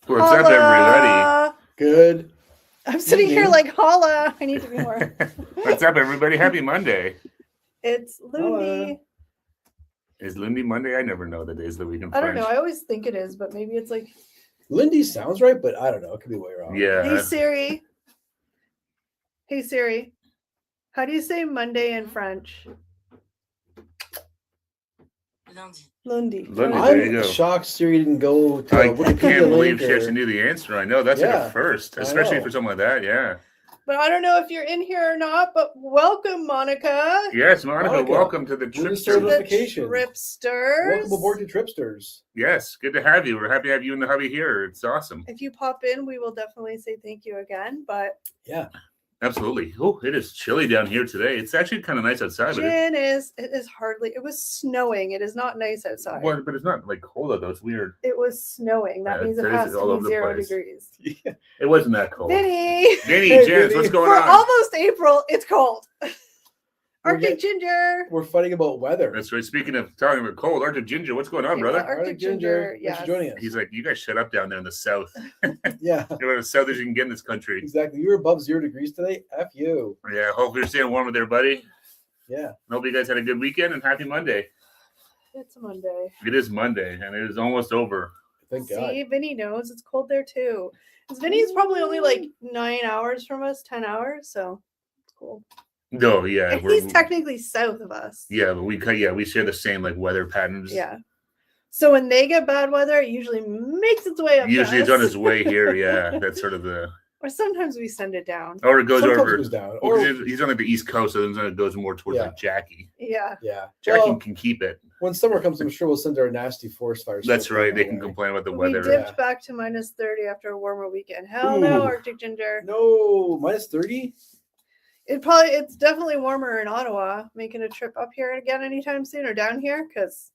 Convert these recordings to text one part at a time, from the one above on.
What's up, everybody? Good. I'm sitting here like holla. I need to be more. What's up, everybody? Happy Monday. It's Lundy. Is Lundy Monday? I never know the days of the week in I don't French. know. I always think it is, but maybe it's like. Lindy sounds right, but I don't know. It could be way wrong. Yeah. Hey Siri. Hey Siri. How do you say Monday in French? Lundi. Lundy. Lundy. There you I'm go. shocked Siri didn't go to I Wikipedia can't believe link she or- actually knew the answer. I know that's like Yeah, a first, I especially know. for something like that. Yeah. But I don't know if you're in here or not. But welcome, Monica. Yes, Monica. Monica, Welcome to the with the Tripster. service- The Notification. Tripsters. Welcome aboard to Tripsters. Yes, good to have you. We're happy to have you and the hubby here. It's awesome. If you pop in, we will definitely say thank you again. But Yeah. Absolutely. Oh, it is chilly down here today. It's actually kind of nice outside, but it is hardly. It was snowing. It is not nice outside. but it's not like cold though. It's weird. It was snowing. That Yeah, means it today's has all to over be the 0 place. degrees. It wasn't that cold. Vinny, Vinny, Hey, Janice, what's Vinny. going for on? almost April, it's cold. We're Arctic get- Ginger. We're fighting about weather. That's right. Speaking of talking about cold, Arctic Ginger, what's going on, Okay, brother? well, Arctic Ginger, Thanks for joining us. He's like, you guys shut up down there in the south. Yeah, You're as south as you can get in this country. exactly. You're above 0 degrees today. F you. Yeah, hope you're staying warm there, buddy. Yeah. Hope you guys had a good weekend and happy Monday. It's Monday. It is Monday and it is almost over. Thank God. See, Vinny knows it's cold there too. 'Cause Vinny's probably only like 9 hours from us, 10 hours, so it's cool. No, yeah, And he's technically south of us. yeah, but we share the same like weather patterns. Yeah. So when they get bad weather, it usually makes its way up. to Usually it's us. on its way here. Yeah, that's sort of the. Or sometimes we send it down. Or it goes Sometimes over. it goes down. Or Or he's on like the East Coast, so then it goes more towards Yeah. like Jackie. Yeah. yeah. Jackie Well, can keep it. when summer comes, I'm sure we'll send our nasty forest fires. That's right. They can complain about the We weather. dipped Yeah. back to minus 30 after a warmer weekend. Hell no, Ooh. Arctic Ginger. No, minus 30. It's definitely warmer in Ottawa. Making a trip up here again anytime soon or down here because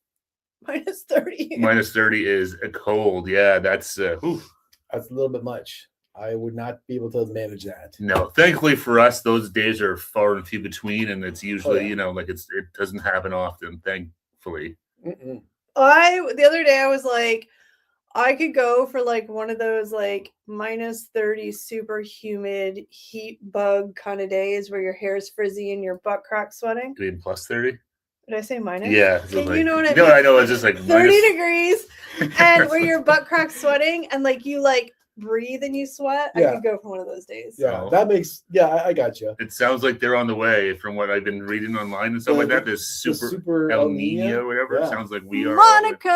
minus 30. Minus 30 is cold. Yeah, that's oof. That's a little bit much. I would not be able to manage that. No. Thankfully for us, those days are far and few between, and it's usually yeah. like it doesn't happen often. Thankfully. Mm-mm. The other day I was like, I could go for like one of those like minus 30 super humid heat bug kind of days where your hair is frizzy and your butt crack sweating. You mean plus 30? Did I say minus? Yeah. Okay, like, you know what I No, mean? I know. It's just like 30 minus. degrees and where your butt crack's sweating and like you like breathe and you sweat. I Yeah. could go for one of those days. Yeah, Oh. that makes. Yeah, I got you. It sounds like they're on the way from what I've been reading online and stuff Yeah, like that. the- This The super El Nino or whatever. Yeah. It sounds like we are. Monica!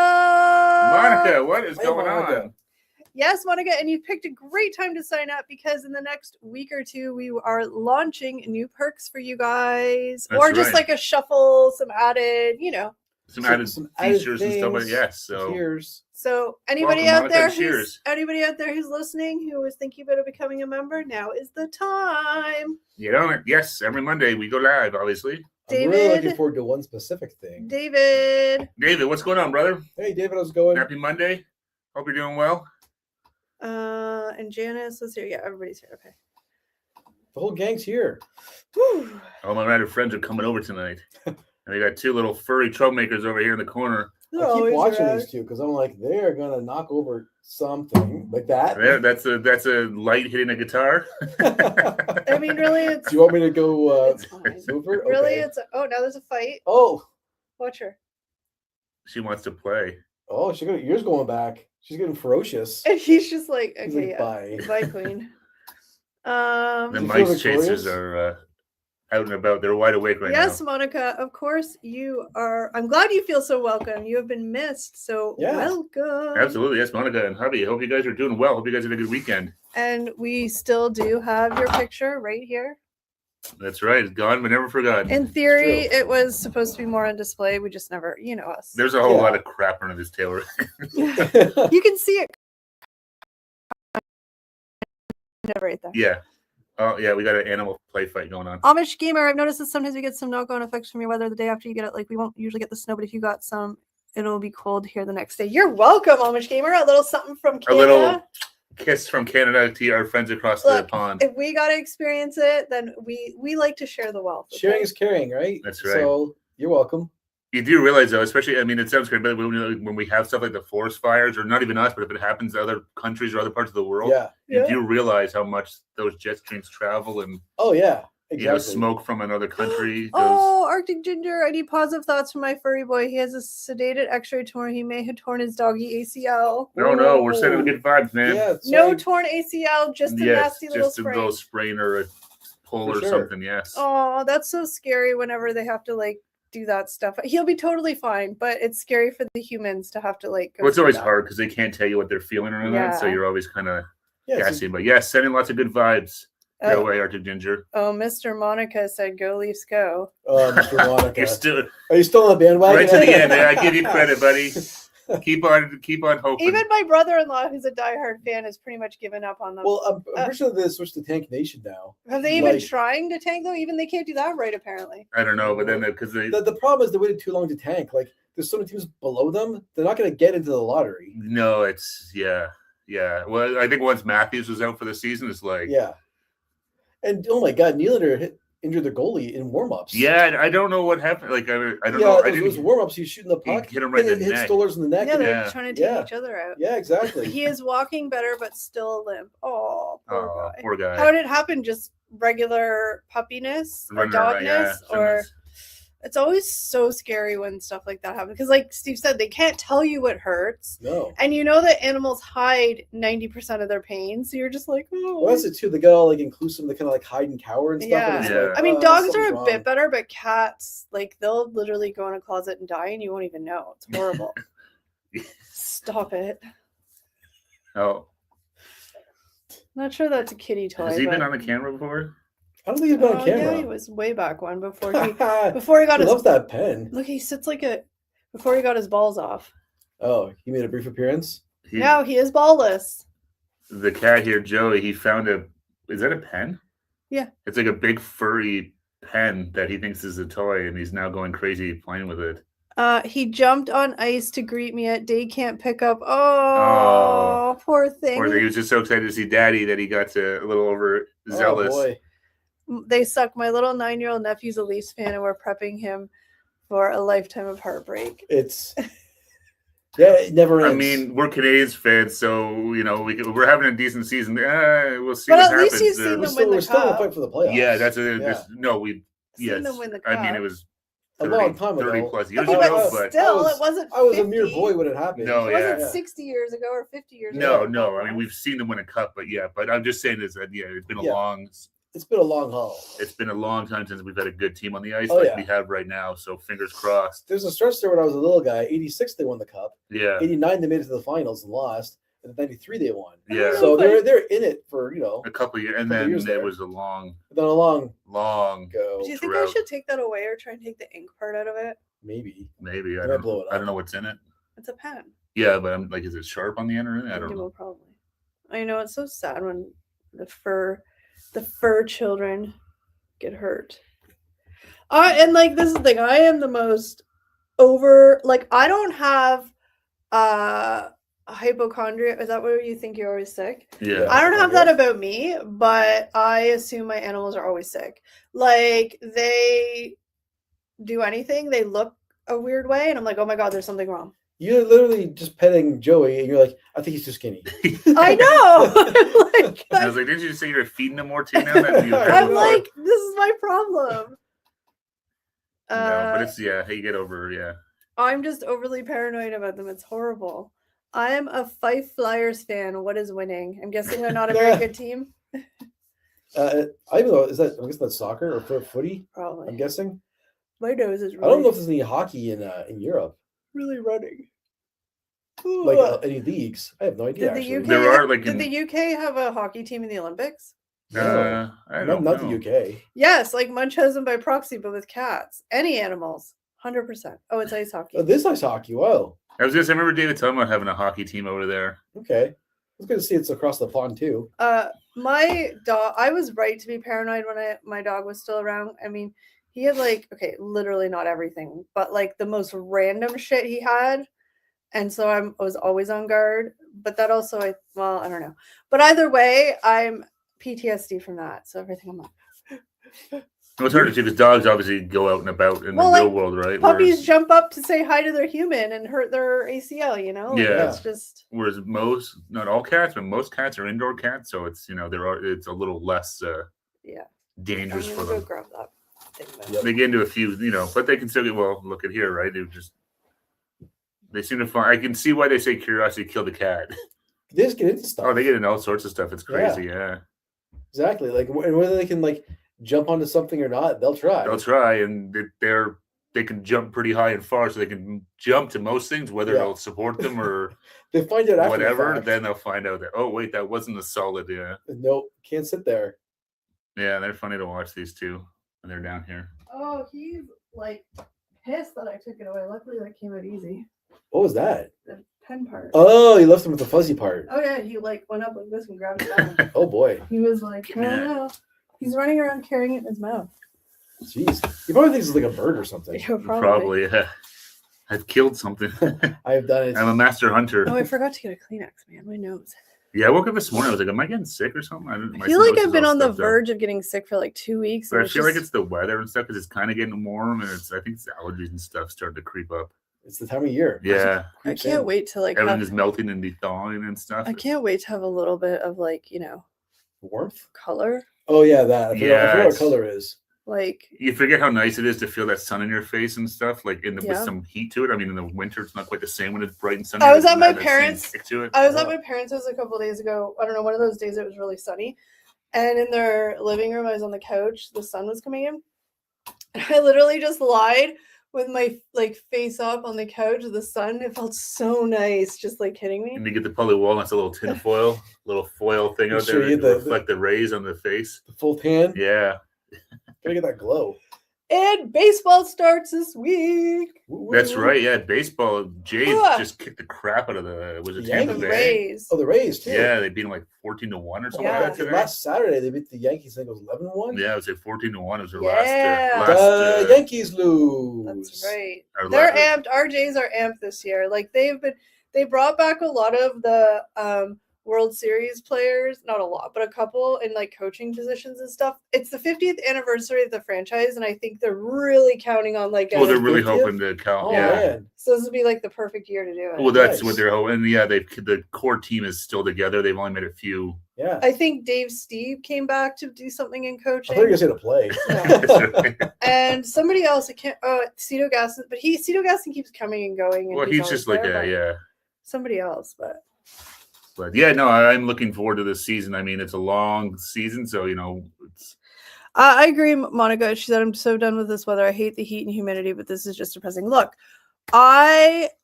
Monica, what is Hey, going Monica. on? Yes, Monica, and you picked a great time to sign up because in the next week or two we are launching new perks for you guys, That's or just right. like a shuffle, some added, Some added some added features and stuff like things. yes. So Cheers. So anybody Welcome, out Monica, there, and cheers. anybody out there who's listening who is thinking about becoming a member, now is the time. you know, yes, every Monday we go live, obviously. I'm really David. looking forward to one specific thing. David, David, what's going on, brother? Hey, David, how's it going? Happy Monday. Hope you're doing well. and Janice was here. Yeah, everybody's here. Okay. The whole gang's here. Whew. All my writer friends are coming over tonight. And they got two little furry troublemakers over here in the corner. They're I keep always watching around. these two because I'm like, they're gonna knock over something like that. There, that's a light hitting a guitar. I mean, really, it's Do you want me to go it's fine. over? Really, Okay. it's now there's a fight. Oh, Watch her. She wants to play. oh, yours going back. She's getting ferocious. And he's just like, He's okay, like, yeah, bye. bye, queen. The Do you feel mice chasers victorious? are out and about. They're wide awake right yes, now. Monica, of course you are. I'm glad you feel so welcome. You have been missed, so Yeah. welcome. Absolutely. Yes, Monica and hubby. Hope you guys are doing well. Hope you guys had a good weekend. And we still do have your picture right here. That's right. It's gone but never forgotten. In theory, true. it was supposed to be more on display. We just never, us. There's a whole Yeah. lot of crap under this tail. You can see it right there. Yeah. Oh, yeah. We got an animal play fight going on. Amish gamer, I've noticed that sometimes we get some knock-on effects from your weather the day after you get it. Like we won't usually get the snow, but if you got some, it'll be cold here the next day. You're welcome, Amish gamer. A little something from A Canada. little kiss from Canada to our friends across the Look, pond. If we got to experience it, then we like to share the wealth. okay? Sharing is caring, right? That's right. So you're welcome. You do realize though, especially, I mean, it sounds great, but when we have stuff like the forest fires, or not even us, but if it happens to other countries or other parts of the world, Yeah. you Yeah. do realize how much those jet streams travel, and Oh yeah. you know, Exactly. smoke from another country goes. Oh, Arctic Ginger, I need positive thoughts from my furry boy. He has a sedated x-ray torn. He may have torn his doggy ACL. No, we're sending good vibes, man. Yeah. No sorry. torn ACL, just a Yes, nasty little just a sprain. little sprain or a pull For or sure. something. Yes. Oh, that's so scary whenever they have to like do that stuff. He'll be totally fine, but it's scary for the humans to have to like go Well, it's through always that. hard because they can't tell you what they're feeling or that, so Yeah. you're always kind of Yeah. so- guessing. But yes, sending lots of good vibes. Go Oh, away, Arctic Ginger. Mr. Monica said, "Go Leafs, go." Mr. Monica. You're still Are you still on the bandwagon? right to the end. I give you credit, buddy. Keep on hoping. Even my brother-in-law, who's a diehard fan, has pretty much given up on them. Well, I'm pretty sure they switched to Tank Nation now. Have they even like- trying to tank though? Even they can't do that right, apparently. I don't know, but then because they The problem is they waited too long to tank. Like, there's so many teams below them, they're not going to get into the lottery. no, it's yeah. Well, I think once Matthews was out for the season, it's like Yeah. And oh my God, Nylander injured the goalie in warm-ups. yeah. I don't know what happened. Like I don't yeah, know. I it was didn't. warm-ups. He's shooting the He puck. hit him right in the hit neck. Stolarz in the neck. Yeah, and- they're Yeah. trying to take Yeah. each other out. yeah, exactly. He is walking better, but still limp. Oh, poor Oh, guy. poor guy. How did it happen? Just regular puppiness or Running around, dogness, or it's always so scary when stuff like that happens. Because, like Steve said, they can't tell you what hurts, No. and you know that animals hide 90% of their pain. So you're just like, oh. Well, that's it too. They got all like inclusive. They kind of like hide and cower and stuff. Yeah. And it's Yeah. like, I mean, oh, dogs are something's a wrong. bit better, but cats, like, they'll literally go in a closet and die, and you won't even know. It's horrible. Stop it. Oh, Not sure that's a kitty toy. has he been but- on the camera before? I don't think he's been Oh, on yeah, he camera. was way back when before he he got his loves that pen. look. He sits like a before he got his balls off. Oh, he made a brief appearance. Now he is ballless. The cat here, Joey, he found is that a pen? Yeah. It's like a big furry pen that he thinks is a toy, and he's now going crazy playing with it. He jumped on ice to greet me at day camp pickup. Oh, poor thing. Or he was just so excited to see Daddy that he got a little overzealous. Oh boy. They suck. My little 9-year-old nephew's a Leafs fan, and we're prepping him for a lifetime of heartbreak. It's yeah, it never ends. I mean, we're Canadians fans, so you know we're having a decent season. We'll see But what at least happens. you've seen them win the we're still in the cup. fight for the playoffs. Yeah, that's a Yeah. no. We Seen yes. them win the I mean, cup. it was A 30, long time ago. 30 plus years Okay, ago, but but still, I was- it wasn't. I was a mere 50. boy when it happened. No, It wasn't yeah. 60 years ago or 50 years no, ago. no. I mean, we've seen them win a cup, but yeah. But I'm just saying is that yeah, it's been a Yeah. long. It's been a long haul. It's been a long time since we've had a good team on the ice Oh, like yeah. we have right now. So fingers crossed. There's a stretch there when I was a little guy. 86 they won the cup. Yeah, 89 they made it to the finals and lost. And 93 they won. yeah. So they're in it for A couple of years, and couple then years there there. was a long then a long go. Do you think I throughout. should take that away or try and take the ink part out of it? maybe. Maybe I might don't. blow it I don't up. know what's in it. It's a pen. Yeah, but I'm like, is it sharp on the end or anything? I don't It know. will probably. I know it's so sad when the fur children get hurt. And like this is the thing, I am the most I don't have hypochondria. Is that what you think you're always sick? Yeah, I don't have that about me, but I assume my animals are always sick. Like they do anything, they look a weird way, and I'm like, oh my god, there's something wrong. You're literally just petting Joey and you're like, I think he's too skinny. I know. Like, I was like, didn't you say you're feeding them more too now? That you I'm know. like, this is my problem. no, but it's yeah. Hey, you get over yeah. I'm just overly paranoid about them. It's horrible. I am a Fife Flyers fan. What is winning? I'm guessing they're not a very good team. I even know, I guess that's soccer or footy, I'm Probably. guessing. My nose is I don't know really, if there's any hockey in Europe, really running. like any leagues. I have no idea. Did the actually. UK There are, like, did in- the UK have a hockey team in the Olympics? No. I don't not know. the UK. Yes, like Munchausen by proxy, but with cats. Any animals. 100%. Oh, it's ice hockey. Oh, this ice hockey. Wow. I was just I remember David talking about having a hockey team over there. Okay. It's good to see it's across the pond too. My dog, I was right to be paranoid when my dog was still around. I mean, he had literally not everything, but like the most random shit he had. And so I was always on guard. But that also, I don't know. But either way, I'm PTSD from that. So everything I'm like, Well, it's hard to see because dogs obviously go out and about in Well, the real like, world, right? Puppies jump up to say hi to their human and hurt their ACL, you know? Like, Yeah. it's just Whereas most, not all cats, but most cats are indoor cats, so it's it's a little less yeah. dangerous I'm for gonna go them. grab that thing. then. Yep. They get into a few, but they can still get. Well, look at here, right? They seem to find. I can see why they say curiosity killed the cat. They just get into stuff. Oh, they get into all sorts of stuff. It's crazy. Yeah. Exactly. Like, and whether they can like jump onto something or not, they'll try. They'll try, and they can jump pretty high and far, so they can jump to most things, whether Yeah. they'll support them or They find out after the whatever. fact. Then they'll find out that, oh wait, that wasn't a solid. Yeah, Nope, can't sit there. yeah, they're funny to watch, these two, and they're down here. Oh, he's like pissed that I took it away. Luckily, that came out easy. What was that? The pen part. Oh, you left him with the fuzzy part. Oh yeah, he like went up like this and grabbed it down. Oh boy, He was like, I don't know. He's running around carrying it in his mouth. jeez. He probably thinks it's like a bird or something. Yeah, Probably, yeah. I've killed something. I've done it. I'm a master hunter. Oh, I forgot to get a Kleenex, man. My nose. Yeah, I woke up this morning. I was like, am I getting sick or something? I feel like I've been on the verge of getting sick for like 2 weeks. But and I it's feel like just- it's the weather and stuff because it's kind of getting warm, and I think it's allergies and stuff starting to creep up. It's the time of year. Yeah, I Creeps can't in. wait to like everything have, is melting and thawing and stuff. I can't wait to have a little bit of like, Warmth. color. Oh yeah, that. I forgot Yeah, what it's- color is. Like You forget how nice it is to feel that sun in your face and stuff, like with Yeah. some heat to it. I mean, in the winter, it's not quite the same when it's bright and sunny. I was It at doesn't my have that same parents' kick to it. I was at Oh. my parents' house a couple days ago. I don't know, one of those days it was really sunny. And in their living room, I was on the couch. The sun was coming in. And I literally just lied with my like face up on the couch of the sun. It felt so nice, just like hitting me. And you get the poly walnuts, a little tin foil, little foil thing out Sure, there you to get the- reflect the rays on the face. The full tan. Yeah, Gotta get that glow. And baseball starts this week. Woo, that's woo. right. Yeah, baseball. Jays Ah. just kicked the crap out of the. Was it Yankees. Tampa The Bay? Rays. Oh, the Rays too. Yeah, they beat them like 14-1 or something Yeah. like that today. Last Saturday they beat the Yankees. I think it was 11-1. Yeah, it was like 14-1. It was their Yeah. last. The Yankees lose. That's right. our They're la- amped. Our Jays are amped this year. Like they brought back a lot of the World Series players, not a lot, but a couple in like coaching positions and stuff. It's the 50th anniversary of the franchise, and I think they're really counting on like Well, they're a, really 50th? hoping to count. Oh yeah. man. so this would be like the perfect year to do it. Well, that's Nice. what they're hoping. And yeah, the core team is still together. They've only made a few. Yeah. I think Dave Steve came back to do something in I thought you were coaching. gonna say to play. And somebody else, I can't Cito Gaston, but Cito Gaston keeps coming and going. And Well, he's always just like there, but yeah. somebody else, but But yeah, no, I'm looking forward to this season. I mean, it's a long season, so it's I agree, Monica. She said, I'm so done with this weather. I hate the heat and humidity, but this is just depressing. Look,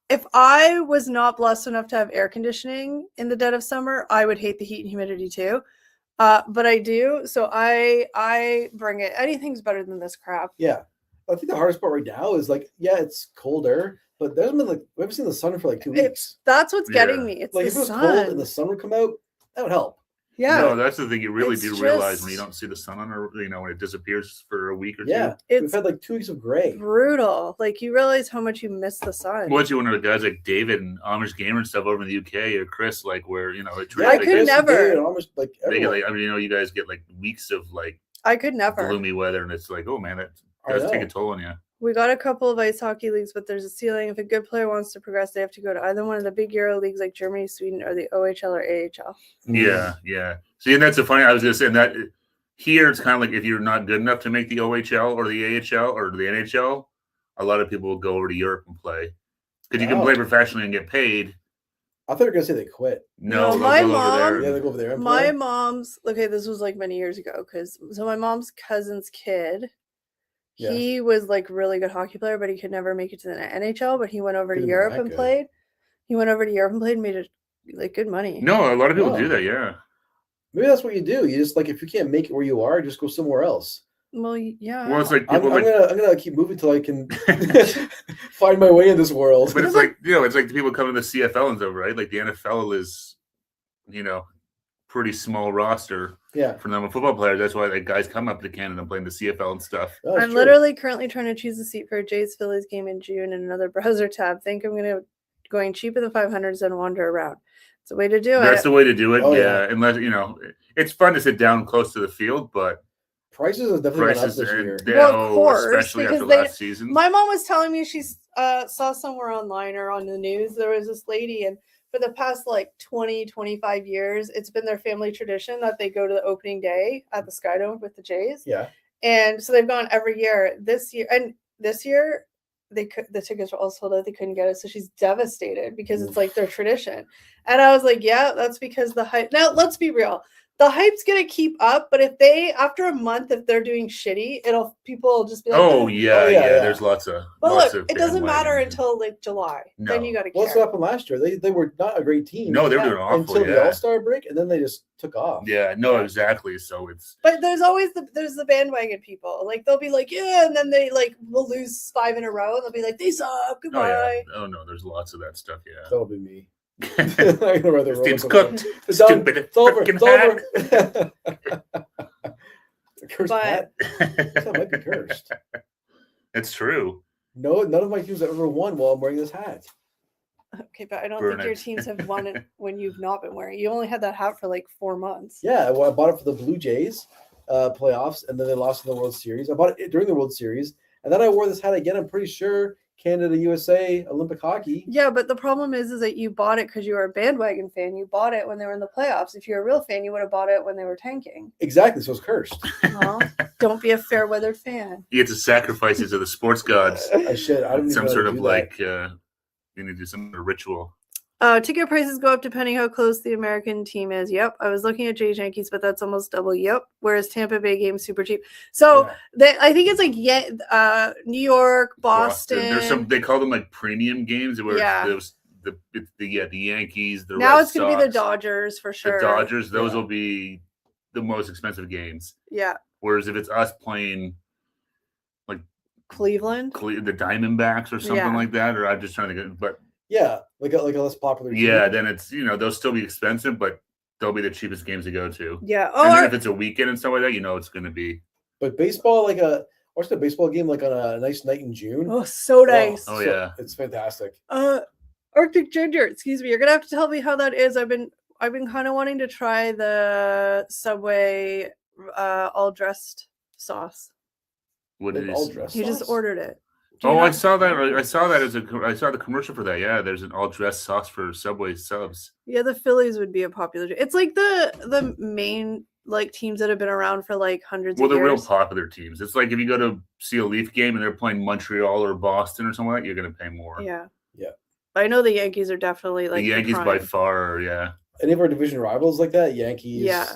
if I was not blessed enough to have air conditioning in the dead of summer, I would hate the heat and humidity too. But I do, so I bring it. Anything's better than this crap. Yeah. I think the hardest part right now is like, yeah, it's colder, but there's been like we haven't seen the sun for like 2 weeks. That's what's Yeah. getting me. It's Like the if it was sun. cold and the sun would come out, that would help. Yeah, no, that's the thing. You really It's do realize when you just- don't see the sun on, or when it disappears for a week or Yeah. two. We've it's had like 2 weeks of gray. brutal. Like you realize how much you miss the sun. Once you one of the guys like David and Amish Gamer and stuff over in the UK or Chris, like where it's Yeah, I really could like, never- David, almost like They get everyone. like, you guys get like weeks of like I could never. gloomy weather, and it's like, oh man, that I does take know. a toll on you. We got a couple of ice hockey leagues, but there's a ceiling. If a good player wants to progress, they have to go to either one of the big Euro leagues like Germany, Sweden, or the OHL or AHL. Yeah, yeah. See, and that's the funny. I was just saying that here it's kind of like if you're not good enough to make the OHL or the AHL or the NHL, a lot of people will go over to Europe and play because you can Oh. play professionally and get paid. I thought you were gonna say they quit. No, No, they'll my go over mom- there. Yeah, they go over there and My play. mom's okay. This was like many years ago, so my mom's cousin's kid, Yeah. he was like really good hockey player, but he could never make it to the NHL. But he went over to Could've been Europe that and good. played. He went over to Europe and played, and made it like good money. No, a lot of people Oh. do that. Yeah. Maybe that's what you do. You just like if you can't make it where you are, just go somewhere else. Well, yeah. Well, it's like I'm, people I'm like, gonna keep moving till I can find my way in this world. but it's like it's like the people coming to the CFL and stuff, right? Like the NFL is, pretty small roster Yeah, for number of football players. That's why like guys come up to Canada and play in the CFL and stuff. that's I'm true. literally currently trying to choose a seat for a Jays Phillies game in June in another browser tab. Think I'm going cheap in the 500s and wander around. It's a way to do That's it. the way to do it. Oh, yeah. yeah. Unless it's fun to sit down close to the field, but Prices have definitely gone up Prices, this year. Well, of course, especially after because they- last season. My mom was telling me she saw somewhere online or on the news there was this lady, and for the past like 20, 25 years, it's been their family tradition that they go to the opening day at the Skydome with the Jays. Yeah. And so they've gone every year. This year the tickets were all sold out. They couldn't get it. So she's devastated because it's like their tradition. And I was like, yeah, that's because the hype. Now, let's be real. The hype's going to keep up. But if they, after a month, if they're doing shitty, people will just be like, Oh yeah, yeah. There's lots of. But lots look, of it doesn't matter bandwagon. until like July. Then No. you got to What's care. happened last year? They were not a great team. No, they were doing awful. until the Yeah, All-Star break, and then they just took off. yeah, no, exactly. So it's But there's always there's the bandwagon people. Like they'll be like, yeah, and then they like will lose 5 in a row, and they'll be like, they suck. oh Goodbye. yeah, oh no, there's lots of that stuff. Yeah, That'll be me. I'm gonna ride the this team's roller cooked. coaster. It's done. Stupid It's over. freaking It's over. The cursed But- hat. hat. That might be cursed. It's true. No, none of my teams have ever won while I'm wearing this hat. Okay, but I don't Burn think your it. teams have won it when you've not been wearing it. You only had that hat for like 4 months. Yeah, well, I bought it for the Blue Jays playoffs, and then they lost in the World Series. I bought it during the World Series, and then I wore this hat again. I'm pretty sure Canada, USA, Olympic hockey. Yeah, but the problem is that you bought it because you were a bandwagon fan. You bought it when they were in the playoffs. If you're a real fan, you would have bought it when they were tanking. Exactly, so it's cursed. Well, don't be a fair weather fan. You get to sacrifice it to the sports gods. I should. I don't even Some know how sort to of do like you need to do some sort of ritual. Ticket prices go up depending how close the American team is. Yep. I was looking at Jays Yankees, but that's almost double. Yep. Whereas Tampa Bay game's super cheap. So Yeah. I think it's like New York, Boston. There's some. They call them like premium games where Yeah. there's the Yankees. The now Red it's going to be the Sox, Dodgers for sure. The Dodgers. Those Yeah. will be the most expensive games. Yeah. Whereas if it's us playing Cleveland. the Diamondbacks or something Yeah. like that, or I'm just trying to get, but Yeah, like a less popular team. yeah, then it's they'll still be expensive, but they'll be the cheapest games to go to. Yeah. And then Oh, if it's a weekend and stuff like that, it's going to be. But baseball, watch the baseball game like on a nice night in June. so nice. Oh, yeah. It's fantastic. Arctic Ginger, excuse me. You're gonna have to tell me how that is. I've been kind of wanting to try the Subway all dressed sauce. What They've it all is? dressed You just sauce? ordered it. Do you Oh, I not- saw that. I saw that I saw the commercial for that. Yeah, there's an all dressed sauce for Subway subs. Yeah, the Phillies would be a popular. It's like the main like teams that have been around for like hundreds Well, of the real years. popular teams. It's like if you go to see a Leaf game and they're playing Montreal or Boston or something like that, you're going to pay more. Yeah. Yeah. I know the Yankees are definitely like the Yankees by prime. far, yeah. Any of our division rivals like that? Yankees, Yeah.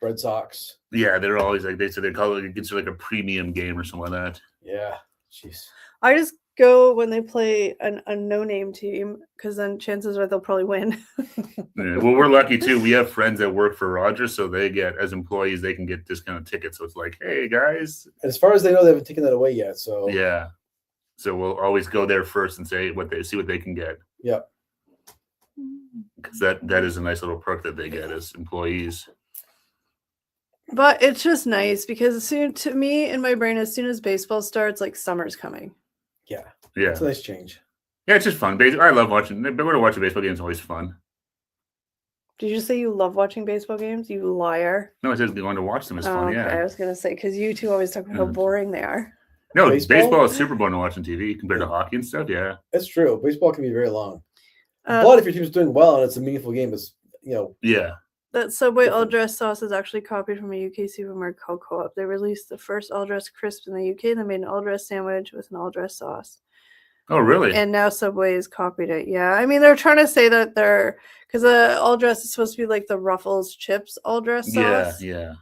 Red Sox. Yeah, they're always like, they call it, it's like a premium game or something like that. Yeah. Jeez. I just go when they play a no-name team because then chances are they'll probably win. Yeah, well, we're lucky too. We have friends that work for Rogers, so they get, as employees, they can get discounted tickets. So it's like, hey guys, And as far as they know, they haven't taken that away yet. So yeah. So we'll always go there first and see what they can get, yeah. because that is a nice little perk that they get as employees. But it's just nice because to me in my brain, as soon as baseball starts, like summer's coming. Yeah. Yeah, It's a nice change. yeah, it's just fun. I love watching. But when I watch a baseball game, it's always fun. Did you say you love watching baseball games? You liar. No, it's just going to watch them is fun. Okay, I Yeah. was gonna say because you two always talk about how Mhm. boring they are. No, Baseball? baseball is super fun to watch on TV compared to hockey and stuff. Yeah. It's true. Baseball can be very long. Uh, But if your team's doing well and it's a meaningful game, it's Yeah. That Subway all different. dressed sauce is actually copied from a UK supermarket called Co-op. They released the first all dressed crisp in the UK. They made an all dressed sandwich with an all dressed sauce. Oh, really? And now Subway has copied it. Yeah. I mean, they're trying to say that because the all dressed is supposed to be like the Ruffles chips all dressed Yeah. sauce. Yeah.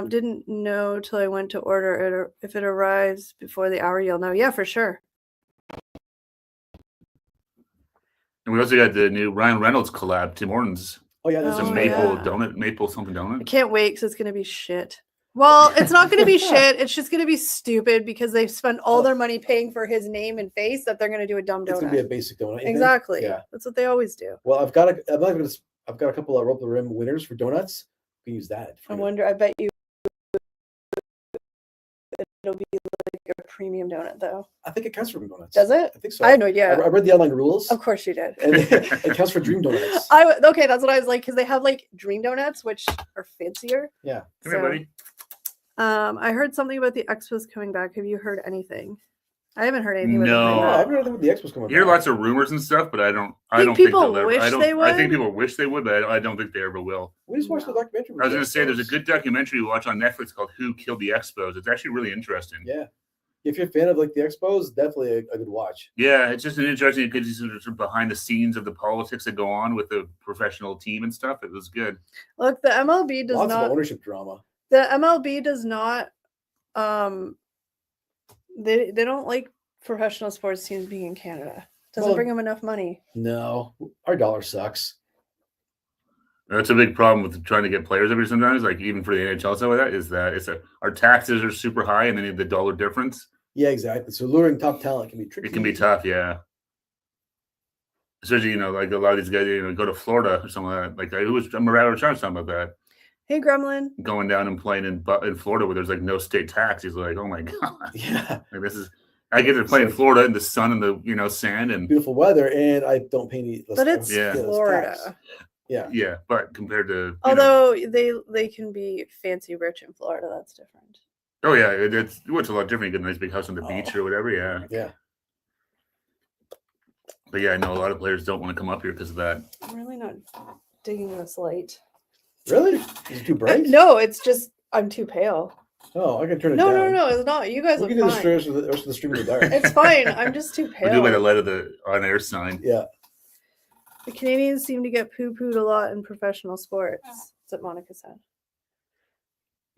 Didn't know till I went to order it. Or if it arrives before the hour, you'll know. Yeah, for sure. And we also got the new Ryan Reynolds collab, Tim Hortons. oh yeah, It's this a Oh, maple yeah. donut, maple something I donut. can't wait because it's going to be shit. Well, it's not going to be shit. It's just going to be stupid because they've spent all their money paying for his name and face that they're going to do a dumb It's gonna be a donut. basic donut. you think? Exactly. Yeah. That's what they always do. Well, I've got a couple of rope the rim winners for donuts. We can use that. I wonder, I bet you it'll be like a premium donut though. I think it counts for donuts. Does it? I think so. I had no I idea. read the online rules, Of course you did. and it counts for dream donuts. Okay, that's what I was like because they have like dream donuts, which are fancier. Yeah. Come here, buddy. I heard something about the Expos coming back. Have you heard anything? I haven't heard anything about them No. coming No, I back. haven't heard anything with the Expos coming You hear back. lots of rumors and stuff, but I don't think people they'll ever. wish I don't. they I think would. people wish they would, but I don't think they ever will. We just watched the No. documentary. with I was the going to say there's a Expos. good documentary you watch on Netflix called "Who Killed the Expos." It's actually really interesting. Yeah. If you're a fan of like the Expos, definitely a good watch. Yeah, it's just an interesting. It gives you sort of behind the scenes of the politics that go on with the professional team and stuff. It was good. Look, the MLB does Lots not. of ownership drama. The MLB does not. They don't like professional sports teams being in Canada. Doesn't Well- bring them enough money. No, our dollar sucks. That's a big problem with trying to get players every sometimes. Like even for the NHL, stuff like that is that our taxes are super high, and then the dollar difference. Yeah, exactly. So luring top talent can be tricky. It can be tough, yeah. Especially, like a lot of these guys, go to Florida or something like that. Like who was Murata was talking about that, Hey, Gremlin. going down and playing in Florida where there's like no state tax. He's like, oh my god, Yeah, like this is. I get to play in Florida in the sun and the sand and beautiful weather, and I don't pay any. But it's Yeah. Florida. tax. Yeah, yeah, but compared to Although they can be fancy rich in Florida. That's different. oh yeah, it's a lot different. You get a nice big house on the beach Oh. or whatever, yeah. yeah. But yeah, I know a lot of players don't want to come up here because of that. I'm really not digging this light. Really? Is it too bright? No, it's just I'm too pale. Oh, I can turn it No, down. no, it's not. You guys We look can do the fine. rest of the stream in the dark. It's fine. I'm just too We'll do by the pale. light of the on-air sign. Yeah. The Canadians seem to get poo-pooed a lot in professional sports. That's what Monica said.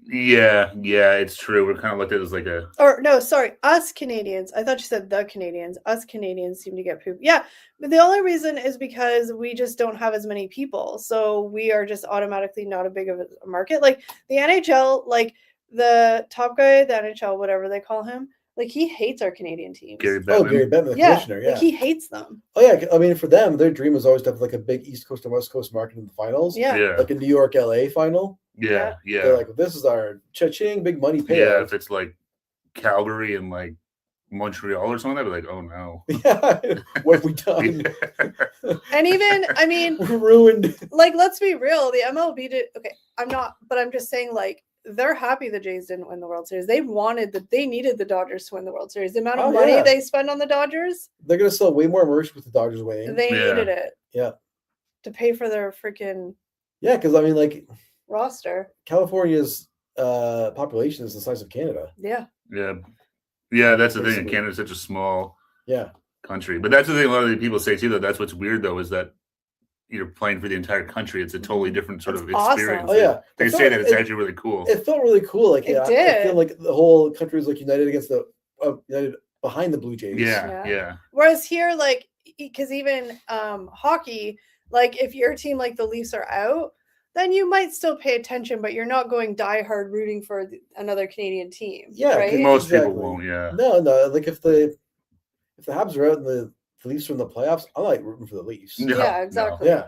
Yeah, it's true. We're kind of looked at as like a Or no, sorry, us Canadians. I thought you said the Canadians. Us Canadians seem to get pooped. Yeah, but the only reason is because we just don't have as many people, so we are just automatically not a big of a market. Like the NHL, like the top guy, the NHL, whatever they call him, like he hates our Canadian teams. Gary Oh, Bettman. Gary Bettman, the Yeah, commissioner. Yeah. like he hates them. Oh yeah. I mean, for them, their dream was always to have like a big East Coast and West Coast market in the finals. Yeah. Yeah, Like a New York LA final. yeah. They're like, this is our cha-ching, big money Yeah, payout. if it's like Calgary and like Montreal or something, I'd be like, oh no. Yeah. What have we done? And even, I mean, We're ruined. like let's be real, the MLB did okay. I'm just saying, like, they're happy the Jays didn't win the World Series. They needed the Dodgers to win the World Series. The amount of Oh, money yeah. they spend on the Dodgers, They're gonna sell way more merch with the Dodgers winning. they Yeah. needed it. Yeah. To pay for their freaking Yeah, because I mean, like roster. California's population is the size of Canada. Yeah. Yeah, that's the thing. Basically. Canada's such a small Yeah. country, but that's the thing. A lot of the people say too. That that's what's weird though is that you're playing for the entire country. It's a totally different sort It's of awesome. experience. Oh yeah. They It say felt- that it's it- actually really cool. It felt really cool. Like It yeah, I did. feel like the whole country was like united against the united behind the Blue Jays. Yeah. Whereas here, like, because even hockey, like if your team like the Leafs are out, then you might still pay attention, but you're not going diehard rooting for another Canadian team. Yeah, right. Most Exactly. people won't. Yeah. No. Like if the Habs are out and the Leafs are in the playoffs, I like rooting for the Leafs. No, Yeah, no. exactly. Yeah.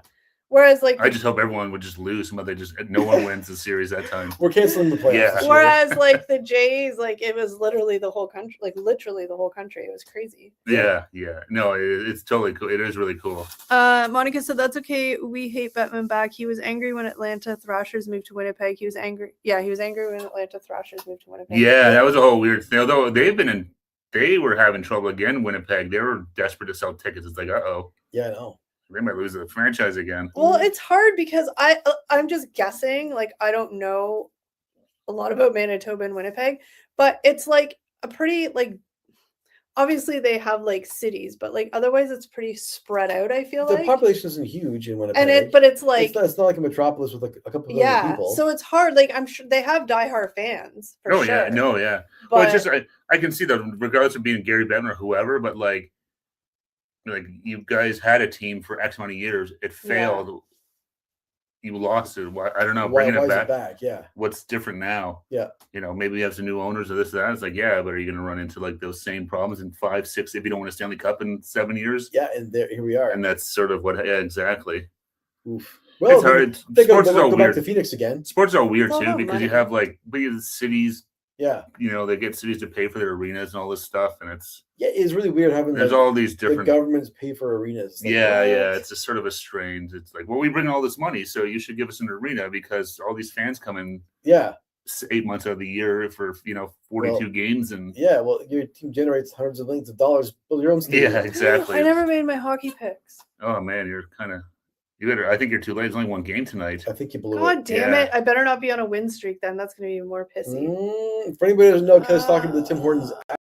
Whereas like I just hope everyone would just lose. But they just no one wins the series that time. We're canceling the playoffs. Yeah. this year. whereas like the Jays, like it was literally the whole country, like literally the whole country. It was crazy. Yeah. No, it's totally cool. It is really cool. Monica said that's okay. We hate Bettman back. He was angry when Atlanta Thrashers moved to Winnipeg. He was angry. Yeah, he was angry when Atlanta Thrashers moved to Winnipeg. Yeah, that was a whole weird thing. Although they were having trouble again in Winnipeg. They were desperate to sell tickets. It's like, Yeah, I know. they might lose the franchise again. Well, it's hard because I'm just guessing. Like I don't know a lot about Manitoba and Winnipeg, but it's like a pretty like obviously they have like cities, but like otherwise it's pretty spread out. I feel The like, population isn't huge in Winnipeg. and it's like it's not like a metropolis with like a couple of million yeah, people. so it's hard. Like I'm sure they have diehard fans for Oh sure. yeah, no, yeah. but Well, it's just I can see that regardless of being Gary Bettman or whoever, but like you guys had a team for X amount of years. It failed. You lost it. Why? I don't know. why Bringing is it back. it back? Yeah. What's different now? Yeah. Maybe we have some new owners or this or that. It's like, yeah, but are you going to run into like those same problems in 5, 6 if you don't win a Stanley Cup in 7 years? Yeah, and here we are. And that's sort of what. Yeah, exactly. Oof. Well, It's hard. They're Sports is gonna all go back weird. to Phoenix again. Sports are weird It's all too about because you money. have like big cities. Yeah. They get cities to pay for their arenas and all this stuff, and Yeah, it's really weird having there's like, all these the different. governments pay for arenas. Like, Yeah, what? it's just sort of a strange. It's like, well, we bring all this money, so you should give us an arena because all these fans come in. Yeah. 8 months out of the year for 42 games and Yeah, well, your team generates hundreds of millions of dollars. Build your own stadium. yeah, exactly. I never made my hockey picks. Oh man, you're kind of you better. I think you're too late. There's only one game tonight. I think you blew God it. damn Yeah. it! I better not be on a win streak then. That's going to be even more pissy. For anybody who doesn't know, Kelly's talking to the Tim Hortons app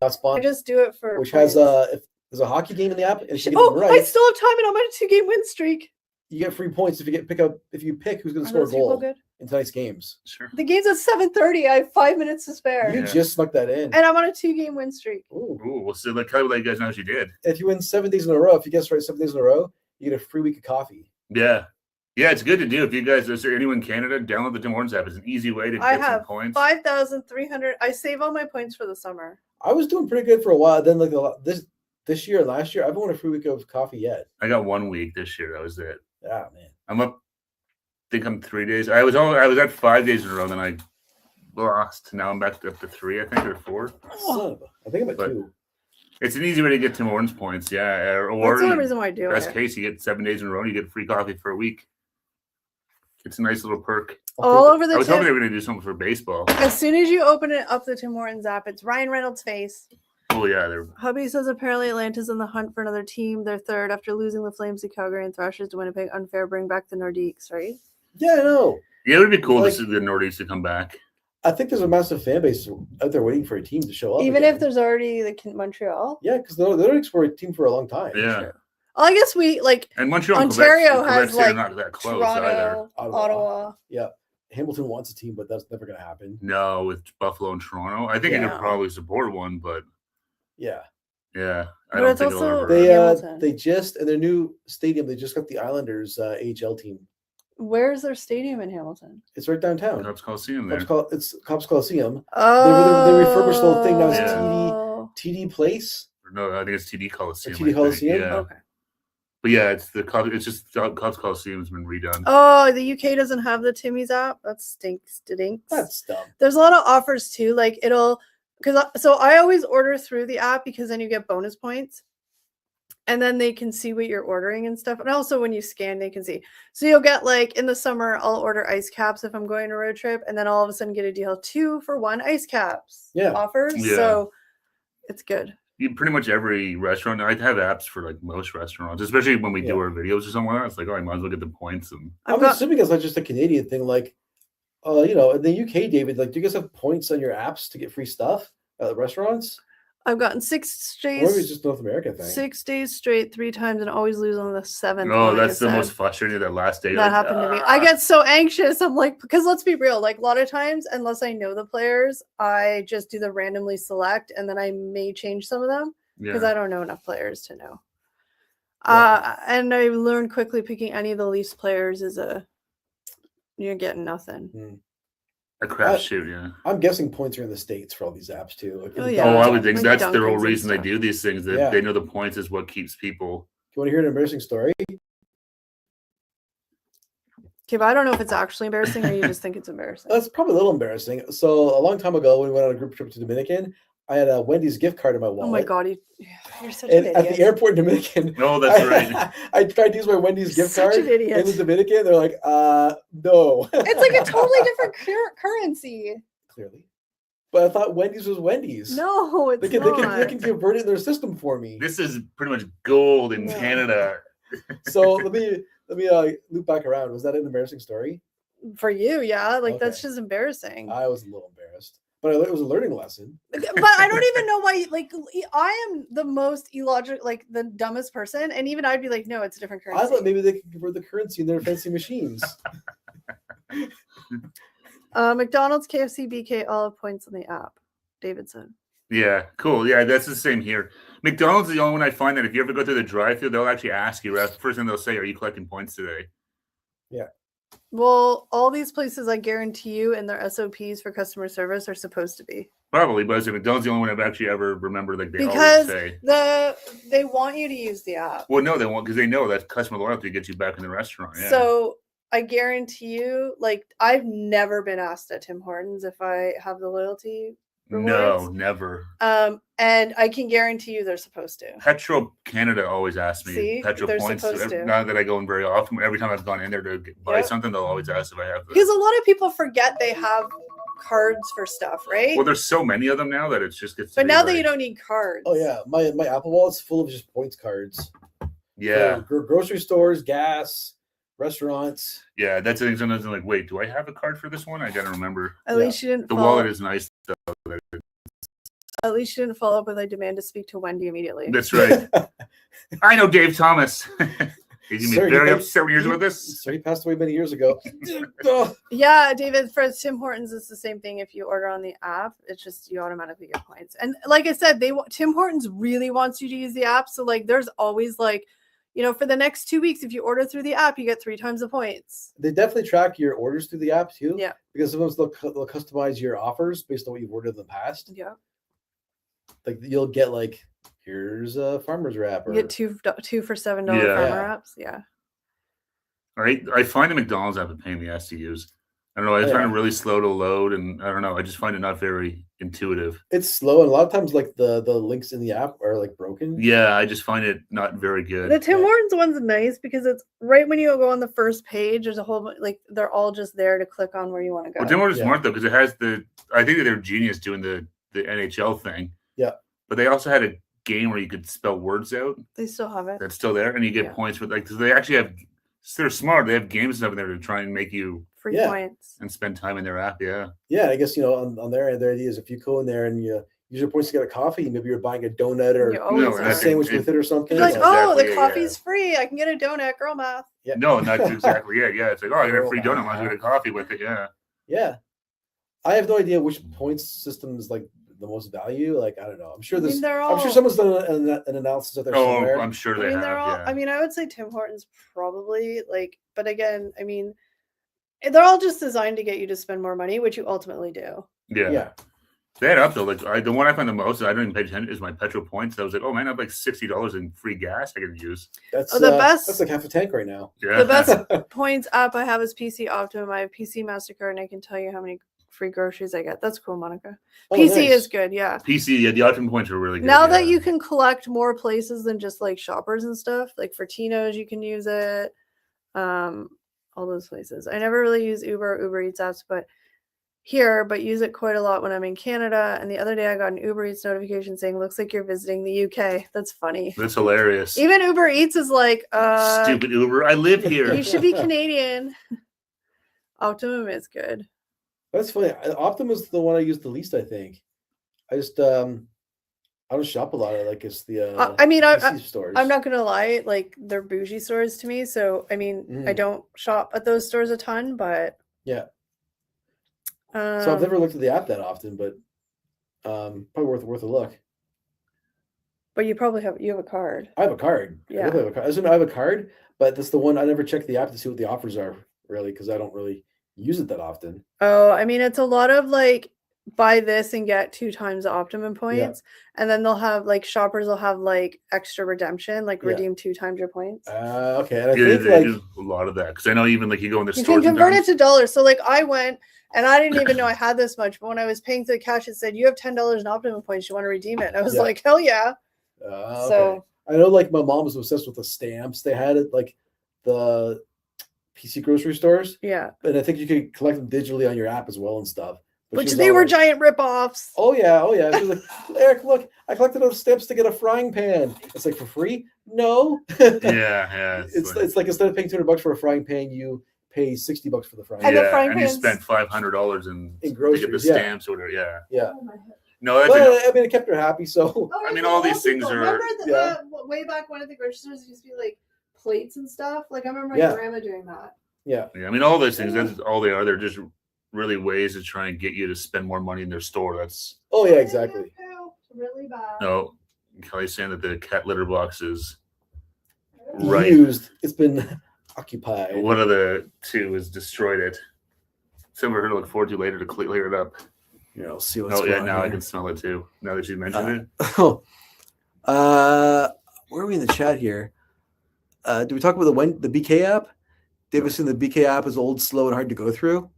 I just do it for which has points. if there's a hockey game in the app, and if you get them Oh, I right, still have time, and I'm on a 2-game win streak. you get free points if you pick who's going to Are score a those people goal good? in tonight's games. Sure. The game's at 7:30. I have 5 minutes to spare, You Yeah. just snuck that in. and I'm on a 2-game win streak. Ooh. Ooh, well, so Kelly will let you guys know what you did. If you win 7 days in a row, if you guess right 7 days in a row, you get a free week of coffee. Yeah. Yeah, it's good to do. If you guys, is there anyone in Canada, download the Tim Hortons app. It's an easy way to I get some have points. 5,300. I save all my points for the summer. I was doing pretty good for a while. Then like this year and last year, I haven't won a free week of coffee yet. I got 1 week this year. That was it. Ah man. I'm up. I think I'm 3 days. I was at 5 days in a row. Then I lost. Now I'm back up to 3, I think, or 4. Son of a, I think I'm at But- 2. It's an easy way to get Tim Hortons points. Yeah, or That's the only you- reason why I do best it. case, you get 7 days in a row. And you get free coffee for a week. It's a nice little perk. All over I the was hoping they Tim. were going to do something for baseball. As soon as you open it up, the Tim Hortons app, it's Ryan Reynolds' face. Oh yeah, they're Hubby says apparently Atlanta's in the hunt for another team. They're third after losing the Flames to Calgary and Thrashers to Winnipeg. Unfair. Bring back the Nordiques, right? Yeah, I know. yeah. It would be cool Like- to see the Nordiques to come back. I think there's a massive fan base out there waiting for a team to show up. Even again. if there's already the Montreal. yeah, because the Nordics were a team for a long time. Yeah, True. Well, I guess we like and Montreal, and Ontario Quebec, has, Quebec City are like, not that close either. Toronto, Ottawa. Ottawa. Yeah. Hamilton wants a team, but that's never going to happen. No, with Buffalo and Toronto, I think I Yeah. could probably support one, but Yeah. yeah, I But don't it's think it'll also- ever. Hamilton. They just in their new stadium, they just got the Islanders AHL team. Where's their stadium in Hamilton? It's right downtown. Cubs Coliseum there. It's Cops Coliseum. Oh, they refurbished the whole thing. Now it's Yeah. TD Place. No, I think it's TD Coliseum. TD I think. Coliseum? Yeah, Okay. but yeah, it's the Cubs. It's just Cubs Coliseum's been redone. Oh, the UK doesn't have the Timmy's app. That stinks. Dinks. That's dumb. There's a lot of offers too. Like so I always order through the app because then you get bonus points. And then they can see what you're ordering and stuff. And also when you scan, they can see. So you'll get like in the summer, I'll order ice caps if I'm going on a road trip, and then all of a sudden get a deal 2 for 1 ice caps offers. Yeah. So it's good. Pretty much every restaurant. I have apps for like most restaurants, especially when we do our videos or something like that. It's like, oh, I might as well get the points. And I'm assuming it's not just a Canadian thing. Like, in the UK, David, like, do you guys have points on your apps to get free stuff at the restaurants? I've gotten 6 Or maybe it's days. just North America thing. 6 days straight, 3 times, and always lose on the 7th. no, one, that's like the I most said. frustrating. That last day, That like, happened to me. I get so anxious. I'm like, because let's be real, like a lot of times, unless I know the players, I just do the randomly select, and then I may change some of them because I don't know enough players to know. And I learned quickly picking any of the least players you're getting nothing. a crapshoot. Yeah. I'm guessing points are in the States for all these apps too. Like, Oh, in yeah. Oh, I Downtown. would think Like that's the whole Dunkins and reason they stuff. do these things. That Yeah. they know the points is what keeps people. Do you want to hear an embarrassing story? Okay, but I don't know if it's actually embarrassing or you just think it's embarrassing. That's probably a little embarrassing. So a long time ago, when we went on a group trip to Dominican, I had a Wendy's gift card in my wallet. Oh my god, you're such And an at idiot. the airport in Dominican, No, that's right. I tried to use my Wendy's You're gift such card an idiot. in the Dominican. They're like, no. It's like a totally different currency. Clearly. But I thought Wendy's was Wendy's. No, it's They can, not. they can convert it in their system for me. This is pretty much gold in Yeah. Canada. So let me loop back around. Was that an embarrassing story? For you, yeah. Like that's Okay. just embarrassing. I was a little embarrassed, but it was a learning lesson. But I don't even know why. Like I am the most illogical, like the dumbest person, and even I'd be like, no, it's a different currency. I thought maybe they could convert the currency in their fancy machines. McDonald's, KFC, BK, all have points on the app. David said. Yeah, cool. Yeah, that's the same here. McDonald's is the only one I find that if you ever go through the drive-thru, they'll actually ask you. That's the first thing they'll say, "Are you collecting points today?" Well, all these places, I guarantee you, and their SOPs for customer service are supposed to be. Probably, but I say McDonald's is the only one I've actually ever remembered. Like they Because always say. they want you to use the app. Well, no, they won't because they know that customer loyalty gets you back in the restaurant. Yeah. So I guarantee you, like I've never been asked at Tim Hortons if I have the loyalty No, rewards. never. And I can guarantee you they're supposed to. Petro Canada always asks me See? Petro They're points. supposed to. Not that I go in very often. Every time I've gone in there to buy Yep. something, they'll always ask if I have Because the. a lot of people forget they have cards for stuff, right? Well, there's so many of them now that it just gets. to But be now that like- you don't need cards. Oh yeah, my Apple Wallet's full of just points cards. Yeah, For grocery stores, gas, restaurants. yeah. That's the thing. Sometimes I'm like, wait, do I have a card for this one? I gotta remember. At Yeah. least you didn't The follow, wallet is nice. At least you didn't follow up with I demand to speak to Wendy immediately. That's right. I know Dave Thomas. He's gonna Sir, be very you- upset when he hears about this. So he passed away many years ago. Oh, Yeah, David, for Tim Hortons, it's the same thing. If you order on the app, it's just you automatically get points. And like I said, Tim Hortons really wants you to use the app. So like, there's always like, for the next 2 weeks, if you order through the app, you get 3 times the points. they definitely track your orders through the app too. Yeah. Because sometimes they'll customize your offers based on what you've ordered in the past. Yeah, Like you'll get like, here's a farmer's wrap. you Or, get two for $7 Yeah. farmer Yeah. apps. Yeah, All right. I find the McDonald's app a pain in the ass to use. I don't know. I Oh, find yeah. it really slow to load, and I don't know. I just find it not very intuitive. it's slow, and a lot of times like the links in the app are like broken. Yeah, I just find it not very good. the Tim Yeah. Hortons one's nice because it's right when you go on the first page. There's a whole like they're all just there to click on where you want to go. Well, Tim Hortons is Yeah. smart though because it has the. I think that they're genius doing the NHL thing. Yeah. But they also had a game where you could spell words out. They still have it. That's still there, and you get Yeah. points for like. So they actually have. They're smart. They have games and stuff in there to try and make you Free Yeah. points. and spend time in their app. Yeah. Yeah, I guess on their end, their idea is if you go in there and you use your points to get a coffee, maybe you're buying a donut or You always No, a and I are. think sandwich with it or something. You're like, That's oh, exactly the it, coffee's free. I can get a donut. Girl math. Yeah. No, not exactly. Yeah. It's like, oh, I got a free Girl donut. Might as well get a coffee with it. Yeah. Yeah. I have no idea which points system is like the most value. Like, I don't know. I'm sure I mean, this. they're all. I'm sure someone's done an analysis out there Oh, somewhere. I'm sure I they mean, have. they're all. Yeah. I mean, I would say Tim Hortons probably like, but again, I mean, they're all just designed to get you to spend more money, which you ultimately do. yeah. Yeah. They add up though. Like the one I find the most, I don't even pay attention, is my petrol points. I was like, oh man, I have like $60 in free gas I can use. That's the best- That's like half a tank right now. Yeah. The best points app I have is PC Optimum. I have PC Mastercard, and I can tell you how many free groceries I get. That's cool, Monica. Oh, PC nice. is good, yeah. PC, yeah, the optimum points are really good. Now yeah. that you can collect more places than just like shoppers and stuff, like for Tino's, you can use it. All those places. I never really use Uber Eats apps, but use it quite a lot when I'm in Canada. And the other day I got an Uber Eats notification saying, looks like you're visiting the UK. That's funny. That's hilarious. Even Uber Eats is like, Stupid Uber. I live here. you should be Canadian. Optimum is good. That's funny. Optimum is the one I use the least, I think. I just I don't shop a lot. I like it's the I mean, PC stores. I'm not gonna lie, like they're bougie stores to me. So I mean, I Mm. don't shop at those stores a ton, but Yeah. So I've never looked at the app that often, but probably worth a look. But you probably have a card. I have a card. I Yeah. definitely have a card. I assume I have a card, but that's the one I never check the app to see what the offers are really because I don't really use it that often. Oh, I mean, it's a lot of like buy this and get 2 times the optimum points, and then they'll have like shoppers will have like extra redemption, like Yeah. redeem 2 times your points. Okay, and I Yeah, think they like do a lot of that because I know even like you go in the You stores can convert it and to dollars. So like I went and I didn't even know I had this much, but when I was paying through the cash, it said you have $10 in optimum points. You want to redeem it? And I was Yeah. like, hell yeah! okay. So I know like my mom was obsessed with the stamps. They had it like the PC grocery stores, yeah, and I think you could collect them digitally on your app as well and stuff. But she which was they all were like, giant ripoffs. Oh yeah. She was like, Eric, look, I collected those stamps to get a frying pan. It's like for free? No. yeah. It's like instead of paying $200 for a frying pan, you pay $60 for the frying And pan. the frying and you pans- spent $500 In to get the groceries, yeah. stamps or whatever. Yeah. Yeah. No, that's But I mean, it kept her happy. So I mean, all these things are- Remember Yeah. way back when at the grocery stores, it used to be like plates and stuff. Like I remember my Yeah. grandma doing that. yeah, yeah. I mean, all those things. That's all they are. They're just really ways to try and get you to spend more money in their store. That's oh yeah, exactly. Really bad. no. Kelly's saying that the cat litter box is right. Used. It's been occupied. One of the two has destroyed it. Something we're going to look forward to later to clear it up. You know, see what's Oh yeah, going now on I here. can smell it too. Now that you mentioned it. Oh, where are we in the chat here? Did we talk about the BK app? David saying the BK app is old, slow, and hard to go through.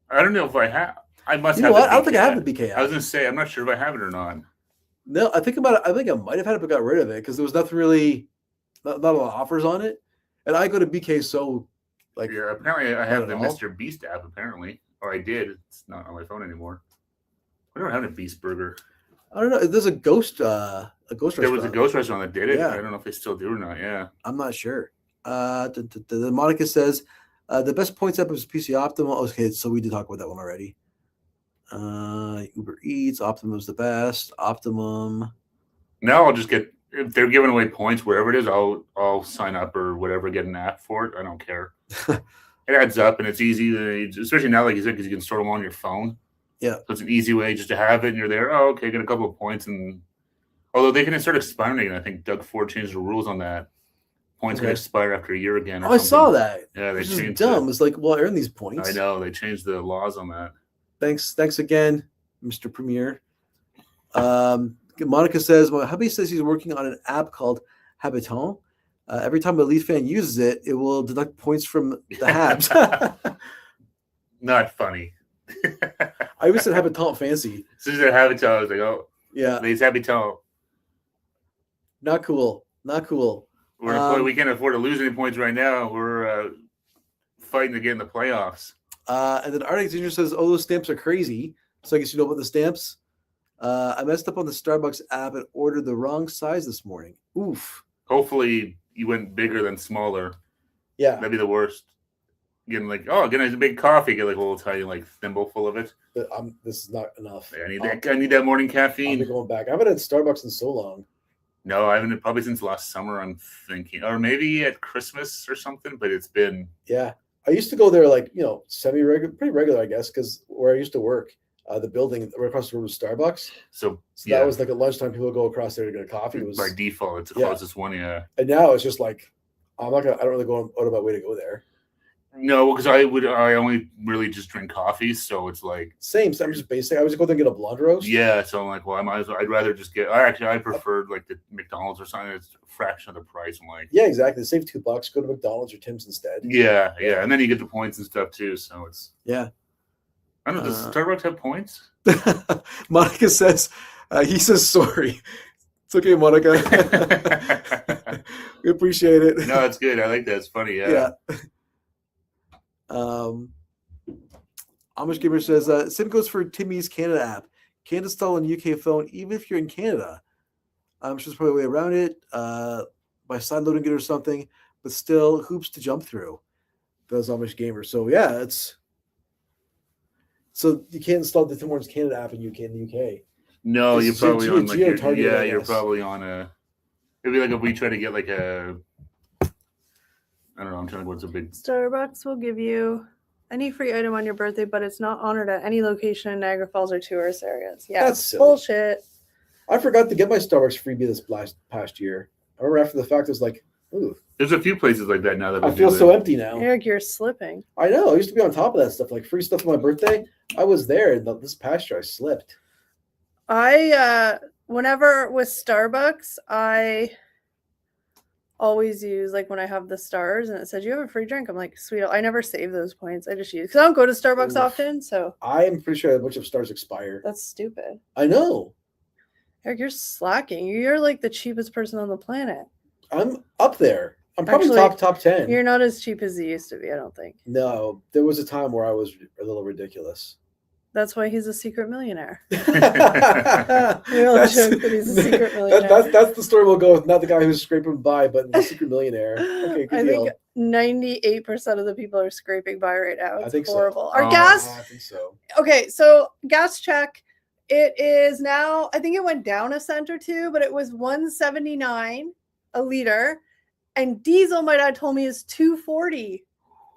I don't know if I have. I must You have. know what? the I don't think I BK. have the BK I was app. gonna say I'm not sure if I have it or not. No, I think about it. I think I might have had it, but got rid of it because there was nothing really, not a lot of offers on it. And I go to BK so, like, Yeah, apparently I not have at the all. Mr. Beast app. Apparently, or I did. It's not on my phone anymore. I don't have a Beast Burger. I don't know. There's a ghost There restaurant. was a ghost restaurant that did it. Yeah. I don't know if they still do or not. Yeah. I'm not sure. The Monica says the best points app is PC Optimum. Okay, so we did talk about that one already. Uber Eats, Optimum's the best. Optimum. Now I'll just get if they're giving away points wherever it is. I'll sign up or whatever, get an app for it. I don't care. It adds up and it's easy, especially now, like you said, because you can store them on your phone. Yeah. So it's an easy way just to have it, and you're there. Oh, okay, get a couple of points, and although they can start expiring again, I think Doug Ford changed the rules on that. Points can Okay. expire after a year again. Or Oh, I saw something. that. Yeah, they Which is changed dumb. it. It's like, well, I earn these points. I know they changed the laws on that. Thanks again, Mr. Premier. Monica says, my hubby says he's working on an app called Habitant. Every time a Leaf fan uses it, it will deduct points from the Habs. Not funny. I always said Habitant fancy. As soon as I have it, I was like, oh, Yeah, these Habitant. not cool. Not cool. We can't afford to lose any points right now. We're fighting to get in the playoffs. And then Arctic Ginger says, oh, those stamps are crazy. So I guess you know about the stamps. I messed up on the Starbucks app and ordered the wrong size this morning. Oof. Hopefully, you went bigger than smaller. Yeah. That'd be the worst. Getting getting a big coffee, get like a little tiny like thimble full of it. But this is not enough. I need that morning I'll be caffeine. going back. I haven't had Starbucks in so long. No, I haven't probably since last summer. I'm thinking, or maybe at Christmas or something. But it's been Yeah. I used to go there like, semi-regular, pretty regular, I guess, because where I used to work, the building right across the road was Starbucks. so. So that was like at lunchtime, people would go across there to get a coffee. It was, by default, it's the Yeah. closest one. Yeah. and now it's just like, I don't really go out of my way to go there. No, because I only really just drink coffee, so it's like Same. So I'm just basic. I would just go there and get a blonde roast. yeah. So I'm like, well, I might as well. I'd rather just get. I preferred like the McDonald's or something. It's a fraction of the price. I'm like, Yeah, exactly. Save $2. Go to McDonald's or Tim's instead. yeah, and then you get the points and stuff too. So it's Yeah. I don't know. Does Starbucks have points? Monica says, he says sorry. It's okay, Monica. We appreciate it. No, it's good. I like that. It's funny. Yeah. Amish Gamer says, same goes for Timmy's Canada app. Can't install on UK phone even if you're in Canada. I'm sure there's probably a way around it by side loading it or something, but still hoops to jump through. Those Amish Gamer. So yeah, so you can't install the Tim Hortons Canada app in the UK. No, you're It's probably on like geo-targeted, I you're guess. probably on a. It'd be like if we try to get like a. I don't know. I'm trying to go. What's a big. Starbucks will give you any free item on your birthday, but it's not honored at any location in Niagara Falls or tourist areas. Yeah, That's silly. bullshit. I forgot to get my Starbucks freebie this past year. I remember after the fact, I was like, ooh, There's a few places like that now that we I feel do so it. empty now. Eric, you're slipping. I know. I used to be on top of that stuff, like free stuff for my birthday. I was there, and this past year I slipped. Whenever with Starbucks, I always use like when I have the stars and it says you have a free drink. I'm like, sweet. I never save those points. I just use because I don't go to Starbucks Oof. often, so I am pretty sure a bunch of stars expire. that's stupid. I know. Eric, you're slacking. You're like the cheapest person on the planet. I'm up there. I'm probably Actually, top 10. You're not as cheap as you used to be, I don't think. No, there was a time where I was a little ridiculous. That's why he's a secret millionaire. that's, We all joke that he's a secret millionaire. that's the story we'll go with. Not the guy who's scraping by, but the secret millionaire. Okay, good I deal. think 98% of the people are scraping by right now. It's think so. horrible. Our Oh. gas. I think so. Okay, so gas check. It is now. I think it went down a cent or two, but it was 179 a liter, and diesel. My dad told me is 240.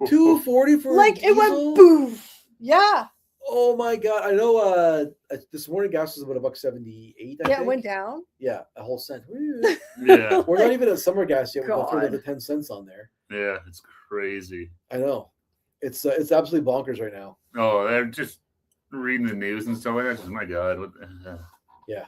240 for Like it diesel? went boom. Yeah, Oh my god! I know. This morning gas was about $1.78. I yeah, think. it went down. Yeah, a whole cent. Yeah, We're not even at summer gas yet. We're going for God. another 10 cents on there. yeah, it's crazy. I know. It's absolutely bonkers right now. Oh, they're just reading the news and stuff like that. Just my God, Yeah.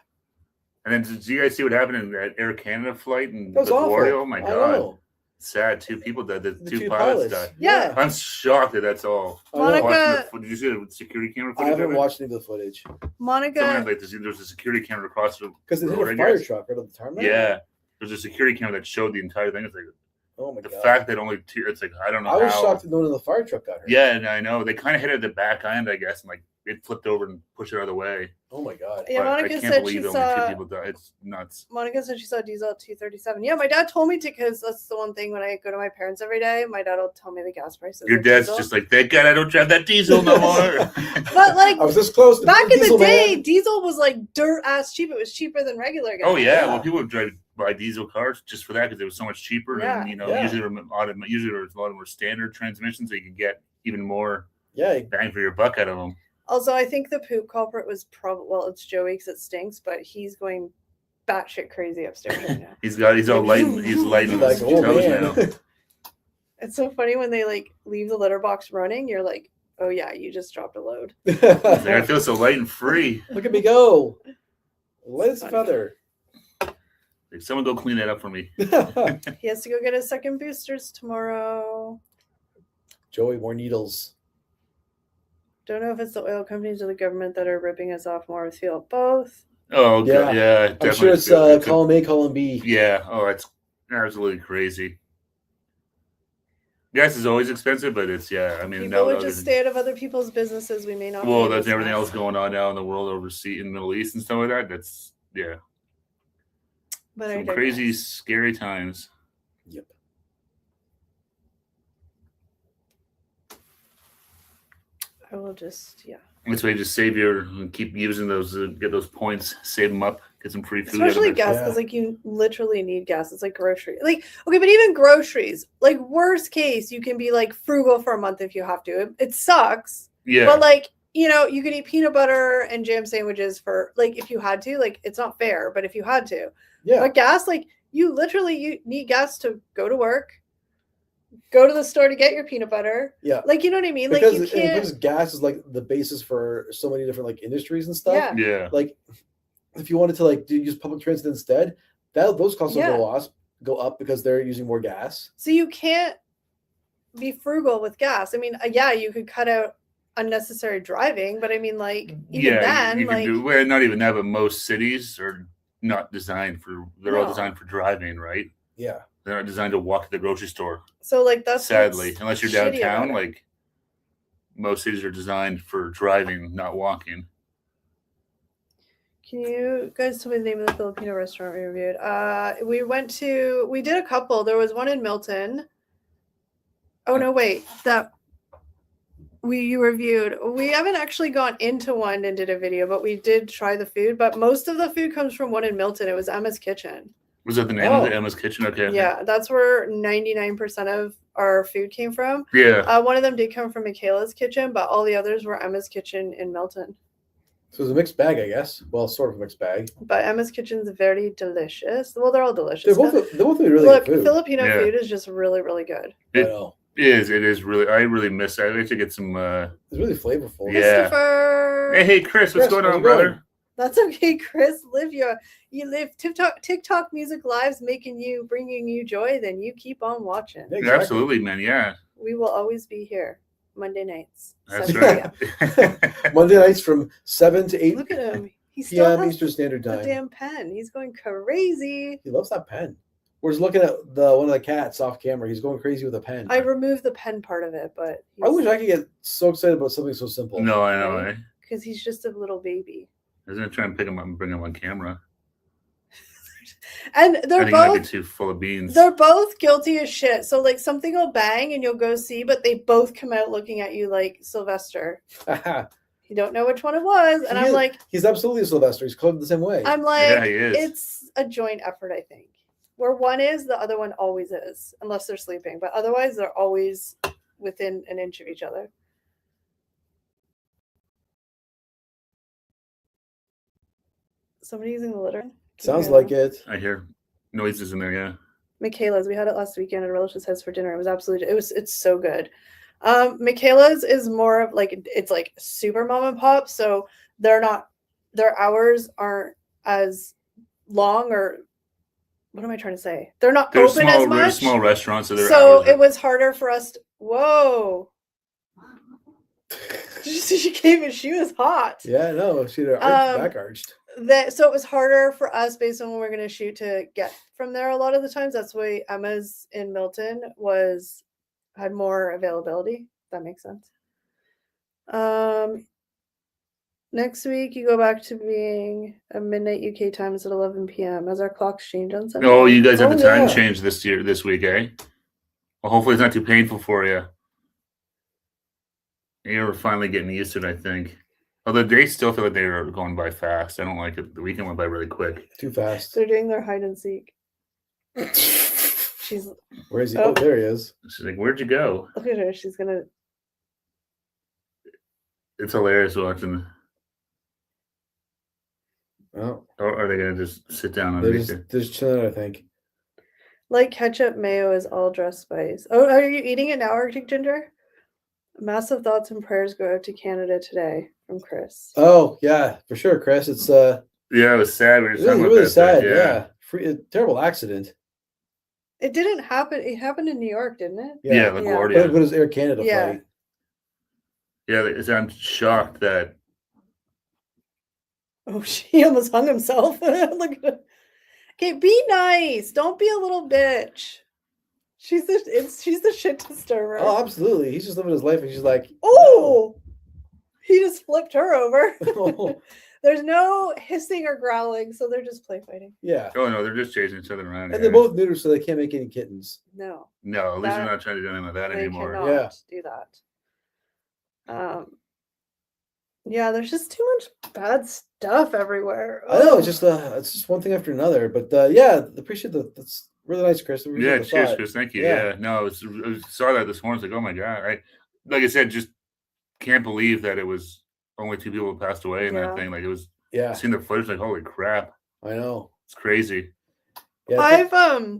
And then did you guys see what happened in that Air Canada flight and That was awful. LaGuardia? Oh my I God, know. sad. 2 people died. The The 2 pilots died. Yeah. I'm shocked that that's all. I know. Monica- Watching the did you see the security camera I footage? haven't of it? watched any of the footage Monica. Someone had, like there's a security camera across the because they hit road, a I fire guess. truck right on the tarmac. Yeah, there's a security camera that showed the entire thing. It's like Oh my the god. fact that only 2. It's like I don't know. I was how. shocked that no one in the fire truck got hurt. Yeah, and I know they kind of hit it at the back end, I guess, and like it flipped over and pushed it out of the way. Oh my god. Yeah, But Monica I can't said believe she only 2 saw. people died. It's nuts. Monica said she saw Diesel at 237. Yeah, my dad told me to because that's the one thing when I go to my parents every day, my dad will tell me the gas prices. Your of dad's diesel. just like, thank God I don't drive that diesel no more. But like I was this close to back in the diesel, day, man. diesel was like dirt ass cheap. It was cheaper than regular gas. Oh yeah, Yeah. well people would buy diesel cars just for that because it was so much cheaper. Yeah. And Yeah. usually there's a lot more standard transmissions, so you can get even more Yeah, bang for your buck out of them. Also, I think the poop culprit was probably it's Joey because it stinks, but he's going batshit crazy upstairs right now. He's all lighting. He's lighting like his oh toes man. now. It's so funny when they like leave the litter box running. You're like, oh yeah, you just dropped a load. He's like, I feel so light and free. Look at me go. Light as a feather. Like, someone go clean that up for me. He has to go get his second boosters tomorrow. Joey, more needles. Don't know if it's the oil companies or the government that are ripping us off more with fuel. Both. Oh Yeah. yeah, I'm definitely. sure it's a- column A, column B. Yeah. Oh, it's absolutely crazy. Gas is always expensive, but it's I mean, People now would just stay out of other people's businesses. We may not. well, be that's able everything to. else going on now in the world overseas in the Middle East and stuff like that. That's But I some digress. crazy, scary times. Yep. I will just That's why you just keep using those, get those points, save them up, get some free food. Especially out of it. gas, because like you literally need gas. It's like grocery. Like okay, but even groceries, like worst case, you can be like frugal for a month if you have to. It sucks, Yeah, but like you could eat peanut butter and jam sandwiches for like if you had to. Like it's not fair, but if you had to. Yeah. But gas, like you need gas to go to work, go to the store to get your peanut butter. Yeah. Like you know what I mean? Like Because, you can't. because gas is like the basis for so many different like industries and stuff. Yeah. yeah, Like if you wanted to like use public transit instead, those costs Yeah. will go up because they're using more gas. So you can't be frugal with gas. I mean, yeah, you could cut out unnecessary driving, but I mean, like even yeah. then, You can like do. Well, not even that, but most cities are not designed for. They're all No. designed for driving, right? Yeah. They're not designed to walk to the grocery store. so like that's Sadly, what's unless you're shitty downtown, about it. like most cities are designed for driving, not walking. Can you guys tell me the name of the Filipino restaurant we reviewed? We did a couple. There was one in Milton. Oh no, wait, you reviewed. We haven't actually gone into one and did a video, but we did try the food. But most of the food comes from one in Milton. It was Emma's Kitchen. Was that the name of it? Emma's Kitchen? Okay. Yeah, that's where 99% of our food came from. Yeah. One of them did come from Michaela's Kitchen, but all the others were Emma's Kitchen in Milton. So it's a mixed bag, I guess. Well, sort of a mixed bag. But Emma's Kitchen's very delicious. Well, they're all delicious. They're both really Look, good food. Filipino Yeah. food is just really, really good. I It know. is really. I really miss it. I like to get some. It's really flavorful. Yeah. Christopher. Hey, Chris, what's Chris, going how's on, it going? brother? That's okay, Chris. You live TikTok music lives bringing you joy, then you keep on watching. Yeah, exactly. Absolutely, man. Yeah, We will always be here Monday nights. that's 7 right. p.m. Monday nights from 7 to 8 Look at him. He still p.m. has Eastern Standard the Time. damn pen. He's going crazy. He loves that pen. We're just looking at one of the cats off camera. He's going crazy with a pen. I removed the pen part of it, but I wish I could get so excited about something so simple. No, I know. Eh? because he's just a little baby. I was gonna try and pick him up and bring him on camera. And I they're think it might be both too full of beans. they're both guilty as shit. So like something will bang and you'll go see, but they both come out looking at you like Sylvester. You don't know which one it was, and I'm like, he's absolutely a Sylvester. He's colored the same way. I'm like, Yeah, he is. it's a joint effort, I think. Where one is, the other one always is, unless they're sleeping. But otherwise, they're always within an inch of each other. Somebody using the litter? Sounds like it. I hear noises in there. Yeah. Michaela's. We had it last weekend at a relative's house for dinner. It was absolutely. It's so good. Michaela's is more of like it's like super mom and pop, so their hours aren't as long or what am I trying to say? They're not They're open as small, much. small restaurants, so, So it was harder for us. Whoa! Did you see she was hot. Yeah, no, she had her back arched. So it was harder for us based on when we're going to shoot to get from there. A lot of the times, that's why Emma's in Milton had more availability. If that makes sense. Next week you go back to being a midnight UK times at 11 p.m. as our clocks change on Sunday. Oh, you guys have Oh, the time yeah. change this week, eh? Well, hopefully it's not too painful for you. You're finally getting used to it, I think. Although they still feel like they're going by fast. I don't like it. The weekend went by really quick. Too fast. They're doing their hide and seek. She's Where is he? Oh, there he is. She's like, "Where'd you go?" look at her. She's gonna. It's hilarious watching. Oh, Or are they gonna just sit down they're underneath just, it? they're just chilling, I think. Like ketchup mayo is all dressed spice. Oh, are you eating it now, Arctic Ginger? Massive thoughts and prayers go out to Canada today from Chris. Oh, yeah, for sure, Chris. It's Yeah, it was sad. We were just really, talking about really that, sad. but Yeah. Terrible accident. It didn't happen. It happened in New York, didn't it? Yeah, Yeah. LaGuardia. But it was Air Canada Yeah. flight. Yeah, I'm shocked that Oh, he almost hung himself. Look at it. Okay, be nice. Don't be a little bitch. She's the shit disturber. Oh, absolutely. He's just living his life, and she's like, Oh, he just flipped her over. no. There's no hissing or growling, so they're just play fighting. Yeah. oh no, they're just chasing each other around. And here. they're both neutered, so they can't make any kittens. No, No, at least that- they're not trying to do anything like that they anymore. cannot Yeah. do that. Yeah, there's just too much bad stuff everywhere. I know. Ugh. It's just one thing after another. But yeah, appreciate that's really nice, Chris. Appreciate Yeah, the cheers, thought. Chris. Thank you. Yeah. Yeah, no, I saw that this morning. I was like, oh my god! Like I said, just can't believe that it was only 2 people who passed away in Yeah. that thing. Like it was. Yeah, Seeing the footage, like holy crap, I know. it's crazy. Yeah, I think- I've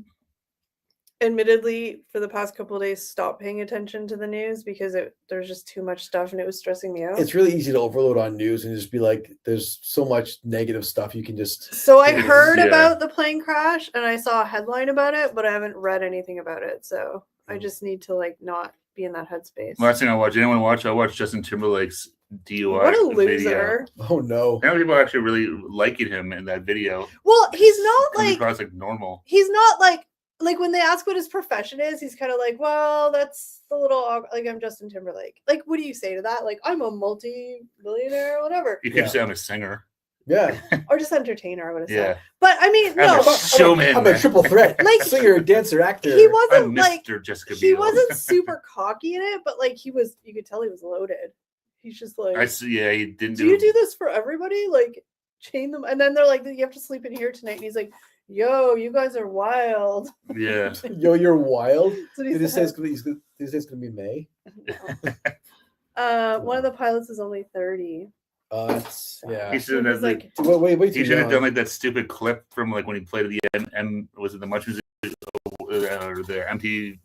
admittedly for the past couple of days stopped paying attention to the news because there's just too much stuff and it was stressing me out. it's really easy to overload on news and just be like, there's so much negative stuff you can just. So I It is, heard yeah. about the plane crash and I saw a headline about it, but I haven't read anything about it. So I just need to like not be in that headspace. Last thing I watched, anyone watch? I watched Justin Timberlake's DUI What a video. loser. Oh no. Now people are actually really liking him in that video. Well, he's not Comes like across like normal. he's not like when they ask what his profession is, he's kind of like, well, that's a little like I'm Justin Timberlake. Like, what do you say to that? Like, I'm a multi-millionaire or whatever. You could Yeah. say I'm a singer. Yeah. Or just entertainer, I would have said. Yeah, But I mean, I'm no, a showman. I'm a triple threat. Like, singer, dancer, actor. he I'm wasn't like Mr. Jessica he Biel. wasn't super cocky in it, but like he was, you could tell he was loaded. He's just like, I see. Yeah, he didn't do you do this for everybody? Like, chain them, and then they're like, you have to sleep in here tonight, and he's like, yo, you guys are wild. Yeah, Yo, you're wild. That's what he Did he say said. it's gonna be May? One of the pilots is only 30. It's yeah. he should have. Like, Wait He too should have young. done like that stupid clip from like when he played at the was it the Much Music or the MTV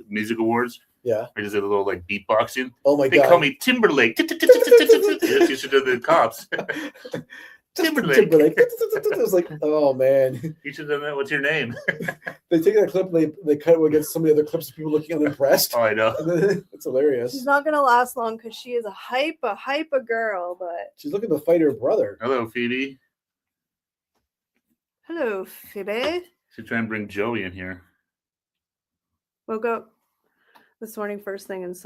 Music Awards? Yeah. Or just a little like beatboxing. Oh my They god. call me Timberlake. You should do the cops. Timberlake. Timberlake. It was like, oh man. You should have done that. What's your name? They take that clip and they cut it against some of the other clips of people looking unimpressed. Oh, I know. It's hilarious. she's not gonna last long because she is a hype girl. But She's looking to fight her brother. Hello, Phoebe. hello, Phoebe. Should try and bring Joey in here. Woke up this morning first thing and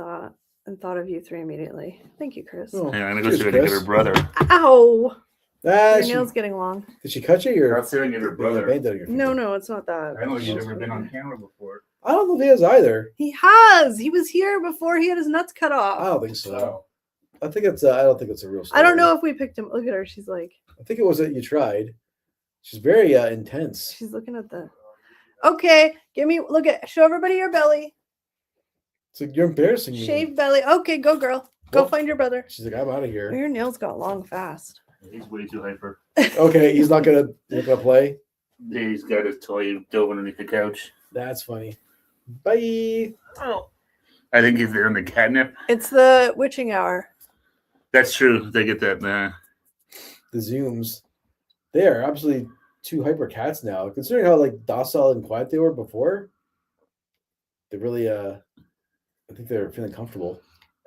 thought of you three immediately. Thank you, Chris. Oh, Hang on, I'm gonna go cheers, see if I can get Chris. her brother. Ow! Your She, nail's getting long. did she cut you? Or I'll see if I can get her brother. No, it's not that. I don't know if he's ever been on camera before. I don't know if he has either. He has. He was here before he had his nuts cut I off. don't think so. So, I think it's. I don't think it's a real story. I don't know if we picked him. Look at her. She's like, I think it was that you tried. She's very intense. she's looking at the. Okay, show everybody your belly. So you're embarrassing me. Shaved belly. Okay, go girl. Go Well, find your brother. She's like, I'm out of Oh, here. your nails got long fast. he's way too hyper. Okay, he's not gonna play. He's got his toy dove underneath the couch. That's funny. Bye. Oh. I think he's there in the catnip. It's the witching hour. That's true. They get that. The zooms. They are absolutely two hyper cats now. Considering how like docile and quiet they were before, they really I think they're feeling comfortable.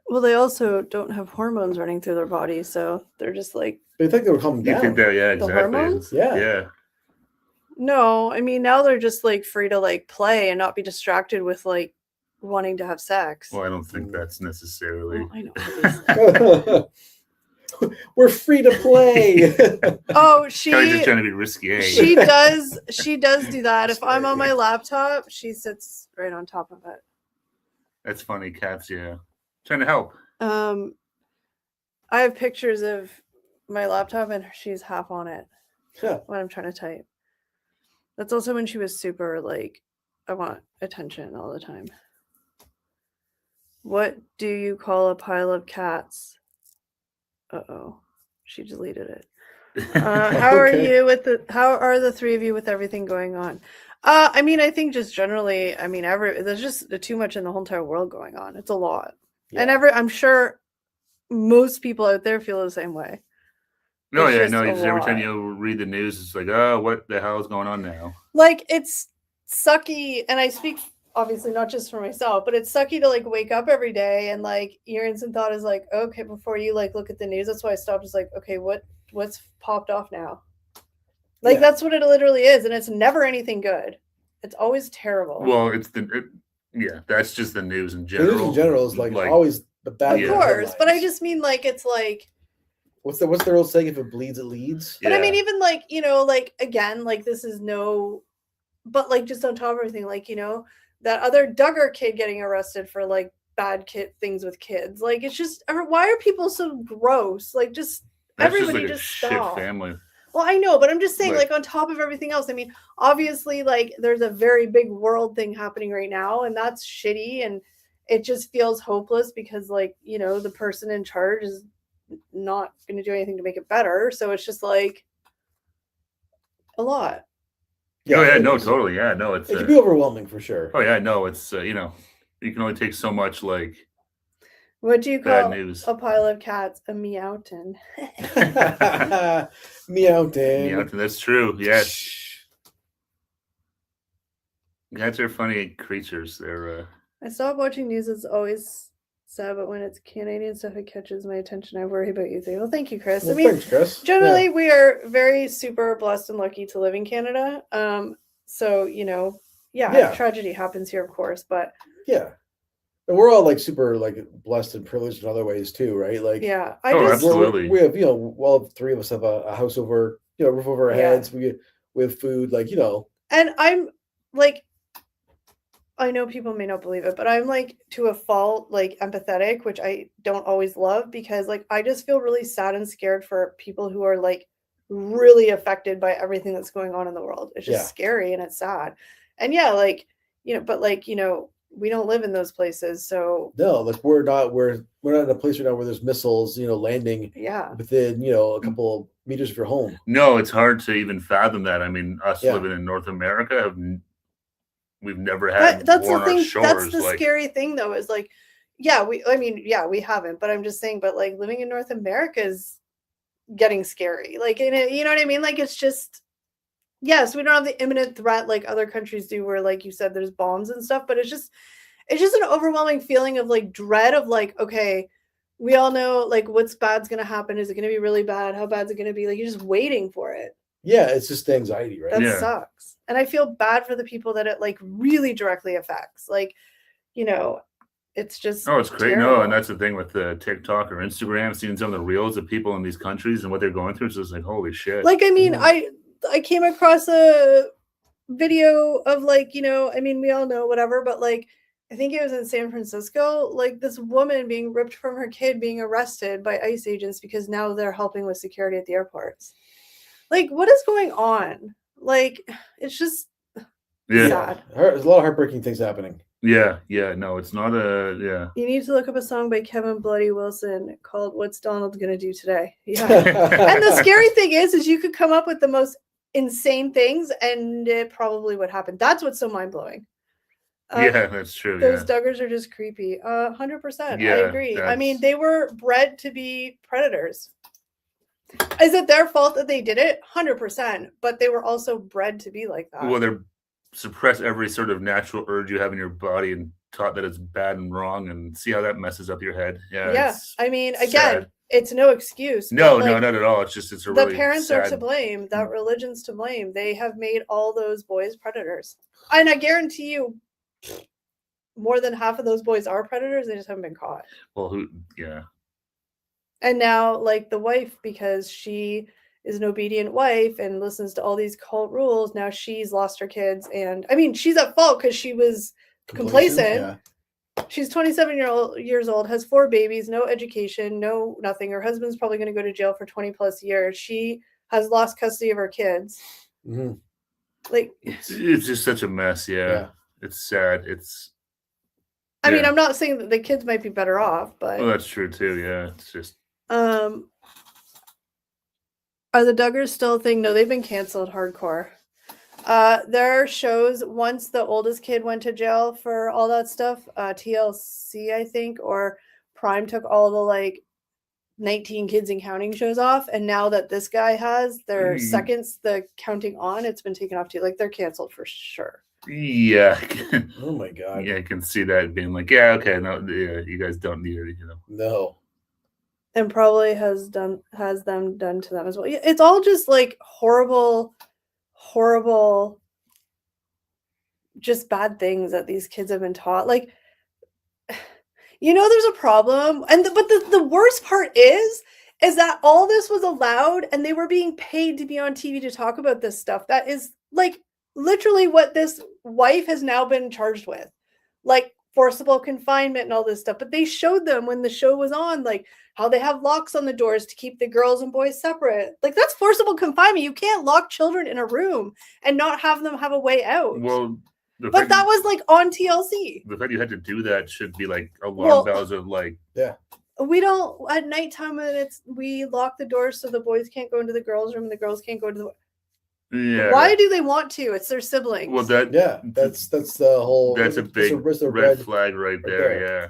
Well, they also don't have hormones running through their body, so they're just like, But I think they were calming You down. think that? Yeah, The exactly. hormones? Yeah. Yeah. no, I mean, now they're just like free to like play and not be distracted with like wanting to have sex. Well, I don't think that's necessarily. Well, I know. obviously. We're free to play. Oh, Kind of just she trying to be risque. she does do that. If I'm on my laptop, she sits right on top of it. That's funny. Cats, yeah. Trying to help. I have pictures of my laptop and she's half on it Yeah. when I'm trying to type. That's also when she was super like, I want attention all the time. What do you call a pile of cats? Uh-oh, she deleted it. How are Okay. you with how are the three of you with everything going on? I mean, I think just generally, I mean, there's just too much in the whole entire world going on. It's a lot. Yeah. And I'm sure most people out there feel the same way. No, It's yeah, just no. a Just every time lot. you read the news, it's like, oh, what the hell is going on now? Like, it's sucky, and I speak obviously not just for myself, but it's sucky to like wake up every day and like your instant thought is like, okay, before you like look at the news, that's why I stopped. Is like, okay, what's popped off now? Like, Yeah. that's what it literally is, and it's never anything good. It's always terrible. Well, it's yeah, that's just the news in The general. news in general is like always the bad. of yeah. course, but I headlines. just mean like it's like. what's the old saying? If it bleeds, it leads. But I mean, Yeah. even like, like again, like this is no, but like just on top of everything, like, that other Duggar kid getting arrested for like bad kid things with kids. Like, it's just, why are people so gross? Like, just That's everybody just like a just shit stop. family. Well, I know, but I'm just saying, Like- like on top of everything else, I mean, obviously, like there's a very big world thing happening right now, and that's shitty, and it just feels hopeless because, like, the person in charge is not going to do anything to make it better. So it's just like a lot. Oh yeah, it no, is. totally. Yeah, no, it's It can be overwhelming for sure. oh yeah, no, it's you can only take so much like What do you bad call news. a pile of cats? A meowton. Meowton. Yeah, that's true. Yes, cats are funny creatures. They're I stopped watching news. It's always sad, but when it's Canadian stuff, it catches my attention. I worry about you three. Well, thank you, Chris. Well, I mean, thanks, Chris. generally, we are very super blessed and lucky to live in Canada. So Yeah. tragedy happens here, of course, but Yeah. And we're all like super like blessed and privileged in other ways too, right? Like yeah, Oh, absolutely. we have, all three of us have a house over, roof over our Yeah. heads. We have food, like, and I'm like, I know people may not believe it, but I'm like to a fault, like empathetic, which I don't always love because like I just feel really sad and scared for people who are like really affected by everything that's going on in the world. It's just Yeah. scary and it's sad. And yeah, like, but like, we don't live in those places. So no, like we're not in a place right now where there's missiles, landing yeah. within, a couple meters of your home. no, it's hard to even fathom that. I mean, us Yeah. living in North America, we've never had That's war the on our thing. shores. That's the like, scary thing though, is like, we haven't, but I'm just saying, but like living in North America is getting scary. Like, you know what I mean? Like, it's just, yes, we don't have the imminent threat like other countries do where, like you said, there's bombs and stuff, but it's just an overwhelming feeling of like dread of like, okay, we all know like what's bad's going to happen. Is it going to be really bad? How bad's it going to be? Like, you're just waiting for it. Yeah, it's just anxiety, right? That Yeah. sucks. And I feel bad for the people that it like really directly affects. Like, it's just Oh, it's great. No, terrible. and that's the thing with TikTok or Instagram, seeing some of the reels of people in these countries and what they're going through. It's just like, holy shit. Like, I mean, Yeah. I came across a video of like, I mean, we all know whatever, but like, I think it was in San Francisco, like this woman being ripped from her kid being arrested by ICE agents because now they're helping with security at the airports. Like, what is going on? Like, it's just yeah. sad. There's a lot of heartbreaking things happening. Yeah. No, it's not yeah. You need to look up a song by Kevin Bloody Wilson called "What's Donald Gonna Do Today." Yeah. And the scary thing is you could come up with the most insane things and it probably would happen. That's what's so mind-blowing. Yeah, that's true. Those Yeah. Duggars are just creepy. 100%. I Yeah, agree. I mean, that's- they were bred to be predators. Is it their fault that they did it? 100%. But they were also bred to be like that. Well, they're suppress every sort of natural urge you have in your body and taught that it's bad and wrong, and see how that messes up your head. Yeah. It's I mean, again, sad. it's no excuse. No, but, no, like, not at all. It's just it's a the really parents sad. are to blame. That religion's to blame. They have made all those boys predators. And I guarantee you, more than half of those boys are predators. They just haven't been caught. Well, yeah. And now, like the wife, because she is an obedient wife and listens to all these cult rules, now she's lost her kids. And I mean, she's at fault because she was complacent. Yeah. She's 27 years old, has 4 babies, no education, no nothing. Her husband's probably going to go to jail for 20 plus years. She has lost custody of her kids. Mm-hmm. Like, It's just such a mess. Yeah. It's sad. I mean, I'm not saying that the kids might be better off, but well, that's true too. Yeah, it's just. Are the Duggars still a thing? No, they've been canceled hardcore. There are shows, once the oldest kid went to jail for all that stuff, TLC, I think, or Prime took all the like 19 Kids and Counting shows off. And now that this guy has their seconds, the counting on, it's been taken off too. Like, they're canceled for sure. Yeah. Oh my God. Yeah, I can see that being like, yeah, okay, no, yeah, you guys don't need it, No. And probably has them done to them as well. It's all just like horrible, just bad things that these kids have been taught. Like, there's a problem. But the worst part is that all this was allowed and they were being paid to be on TV to talk about this stuff. That is like literally what this wife has now been charged with. Like, forcible confinement and all this stuff. But they showed them when the show was on, like, how they have locks on the doors to keep the girls and boys separate. Like, that's forcible confinement. You can't lock children in a room and not have them have a way out. Well, but that was like on TLC. The fact you had to do that should be like alarm bells of like. Yeah. We don't, at nighttime, we lock the doors so the boys can't go into the girls' room and the girls can't go into the. Yeah. Why do they want to? It's their siblings. Well, that's the whole. That's a big red flag right there. Yeah.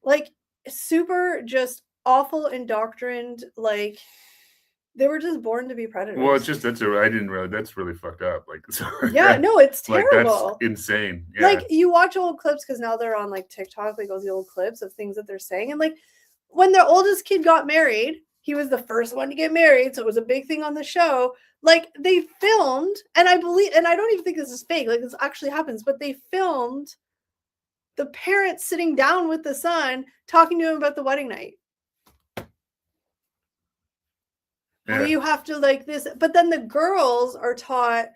Like, super just awful indoctrined. Like, they were just born to be predators. Well, it's just that's really fucked up. Like, sorry. Yeah, no, it's terrible. Like, that's insane. Yeah. Like, you watch old clips because now they're on like TikTok, like all the old clips of things that they're saying, and like when their oldest kid got married, he was the first one to get married, so it was a big thing on the show. Like, they filmed, and I don't even think this is fake, like this actually happens, but they filmed the parents sitting down with the son talking to him about the wedding night. Yeah. Where you have to like this, but then the girls are taught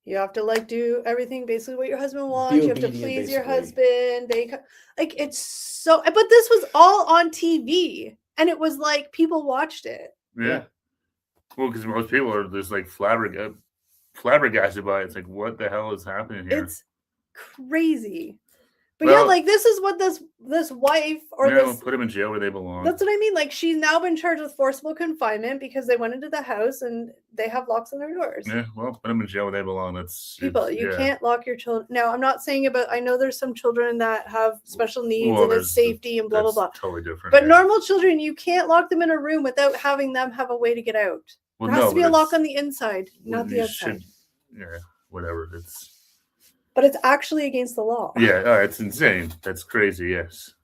you have to like do everything basically what your husband wants. You have to please your husband. Like, it's so, but this was all on TV and it was like people watched it. Yeah. Well, because most people are just like flabbergasted by it. It's like, what the hell is happening here? It's crazy. But like, this is what this wife or this put them in jail where they belong. That's what I mean. Like, she's now been charged with forcible confinement because they went into the house and they have locks on their doors. Yeah, well, put them in jail where they belong. You can't lock your children. Now, I'm not saying I know there's some children that have special needs and it's safety and blah, blah, blah. Totally different. But normal children, you can't lock them in a room without having them have a way to get out. There has to be a lock on the inside, not the outside. Whatever. But it's actually against the law. Yeah, it's insane. That's crazy. Yes.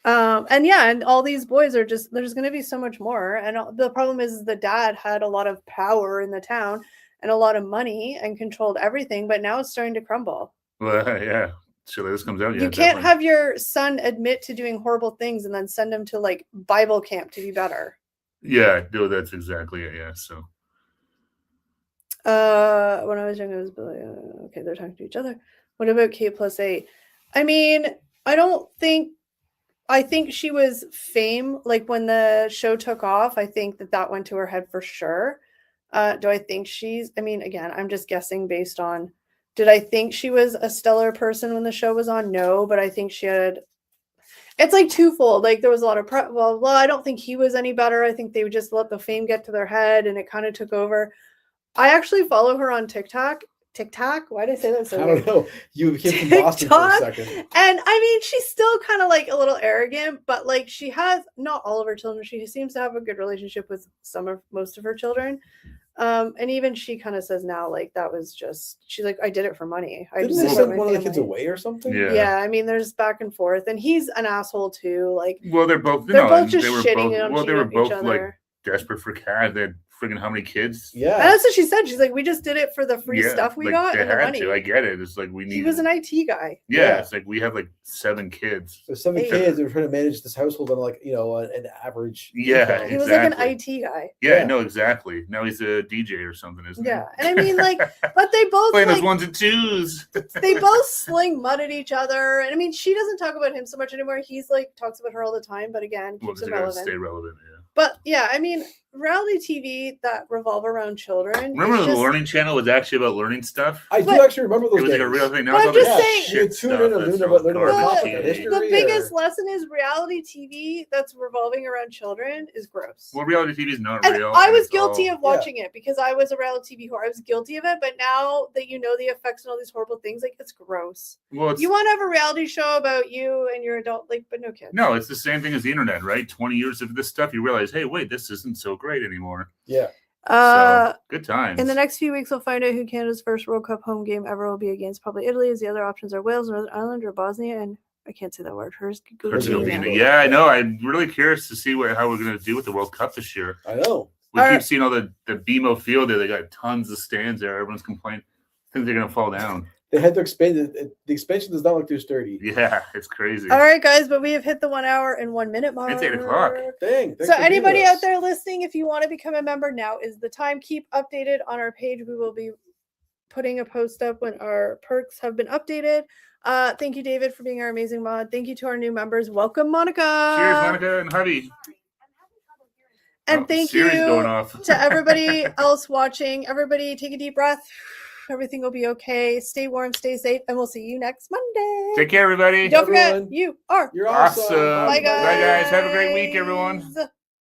And all these boys are just, there's going to be so much more. And the problem is the dad had a lot of power in the town and a lot of money and controlled everything, but now it's starting to crumble. Well, yeah. So this comes out. You can't have your son admit to doing horrible things and then send him to like Bible camp to be better. Yeah, no, that's exactly it. Yeah. So. When I was young, I was like, okay, they're talking to each other. What about K+8? I mean, I think she was fame. Like, when the show took off, I think that went to her head for sure. Do I think again, I'm just guessing based on, did I think she was a stellar person when the show was on? No, but I think it's like twofold. Like, there was a lot of, I don't think he was any better. I think they would just let the fame get to their head and it kind of took over. I actually follow her on TikTok TikTok. Why did I say that so I weird? don't know. You came from Boston for a TikTok. second. And I mean, she's still kind of like a little arrogant, but like she has not all of her children. She seems to have a good relationship with most of her children. And even she kind of says now, like that was just she's like, I did it for money. I Didn't just they did it send for one my of the kids family." away or something? Yeah. Yeah, I mean, there's back and forth, and he's an asshole too. Like Well, they're both. they're no, both and just they were shitting both, on well, they were each both other. like desperate for cash. They had friggin' how many kids? And Yeah. that's what she said. She's like, we just did it for the free Yeah, stuff we like, got They and the had money. to. I get it. It's like we need. He was an IT guy. Yeah, Yeah. it's like we have like 7 kids. There's 7 Hey. kids. They were trying to manage this household on like an average. Yeah, income. He was like an Exactly. IT guy. Yeah, Yeah. no, exactly. Now he's a DJ or something, isn't Yeah, he? and I mean, like, but they both playing like those 1s and 2s. they both sling mud at each other. And I mean, she doesn't talk about him so much anymore. He's like talks about her all the time, but again, Well, keeps because him they gotta relevant. stay relevant. Yeah. But yeah, I mean, reality TV that revolve around children. Remember is the just, Learning Channel was actually about learning stuff. I do But- actually remember those It was like a days. real thing. Now But it's I'm all this just saying- shit You tune in stuff and that's learn all about garbage topic, TV. history. the or- biggest lesson is reality TV that's revolving around children is gross. Well, reality TV is not And real. I and was it's guilty all- of watching it because I was a reality TV whore. I was guilty of it, but now that you know the effects and all these horrible things, like it's gross. Well, it's You want to have a reality show about you and your adult, like, but no kids. no, it's the same thing as the internet, right? 20 years of this stuff, you realize, hey, wait, this isn't so great anymore. Yeah. So good times. In the next few weeks, we'll find out who Canada's first World Cup home game ever will be against. Probably Italy, as the other options are Wales, Northern Ireland, or Bosnia. And I can't say that word. Herzegovina. Herzegovina. Yeah, I know. I'm really curious to see how we're going to do with the World Cup this year. I know. We All keep right. seeing all the BMO field there. They got tons of stands there. Everyone's complaining. I think they're going to fall down. They had to expand it. The expansion does not look too sturdy. Yeah, it's crazy. All right, guys, but we have hit the 1 hour and 1 minute mark. It's 8 o'clock. Dang. thanks So for being anybody with out us. there listening, if you want to become a member, now is the time. Keep updated on our page. We will be putting a post up when our perks have been updated. Thank you, David, for being our amazing mod. Thank you to our new members. Welcome, Monica. Cheers, Monica and Hubby. And Oh, thank Siri's you going off. to everybody else watching. Everybody take a deep breath. Everything will be okay. Stay warm, stay safe, and we'll see you next Monday. Take care, everybody. Don't forget, Everyone. you are You're Awesome. awesome. Bye, guys. Bye, guys. Have a great week, everyone.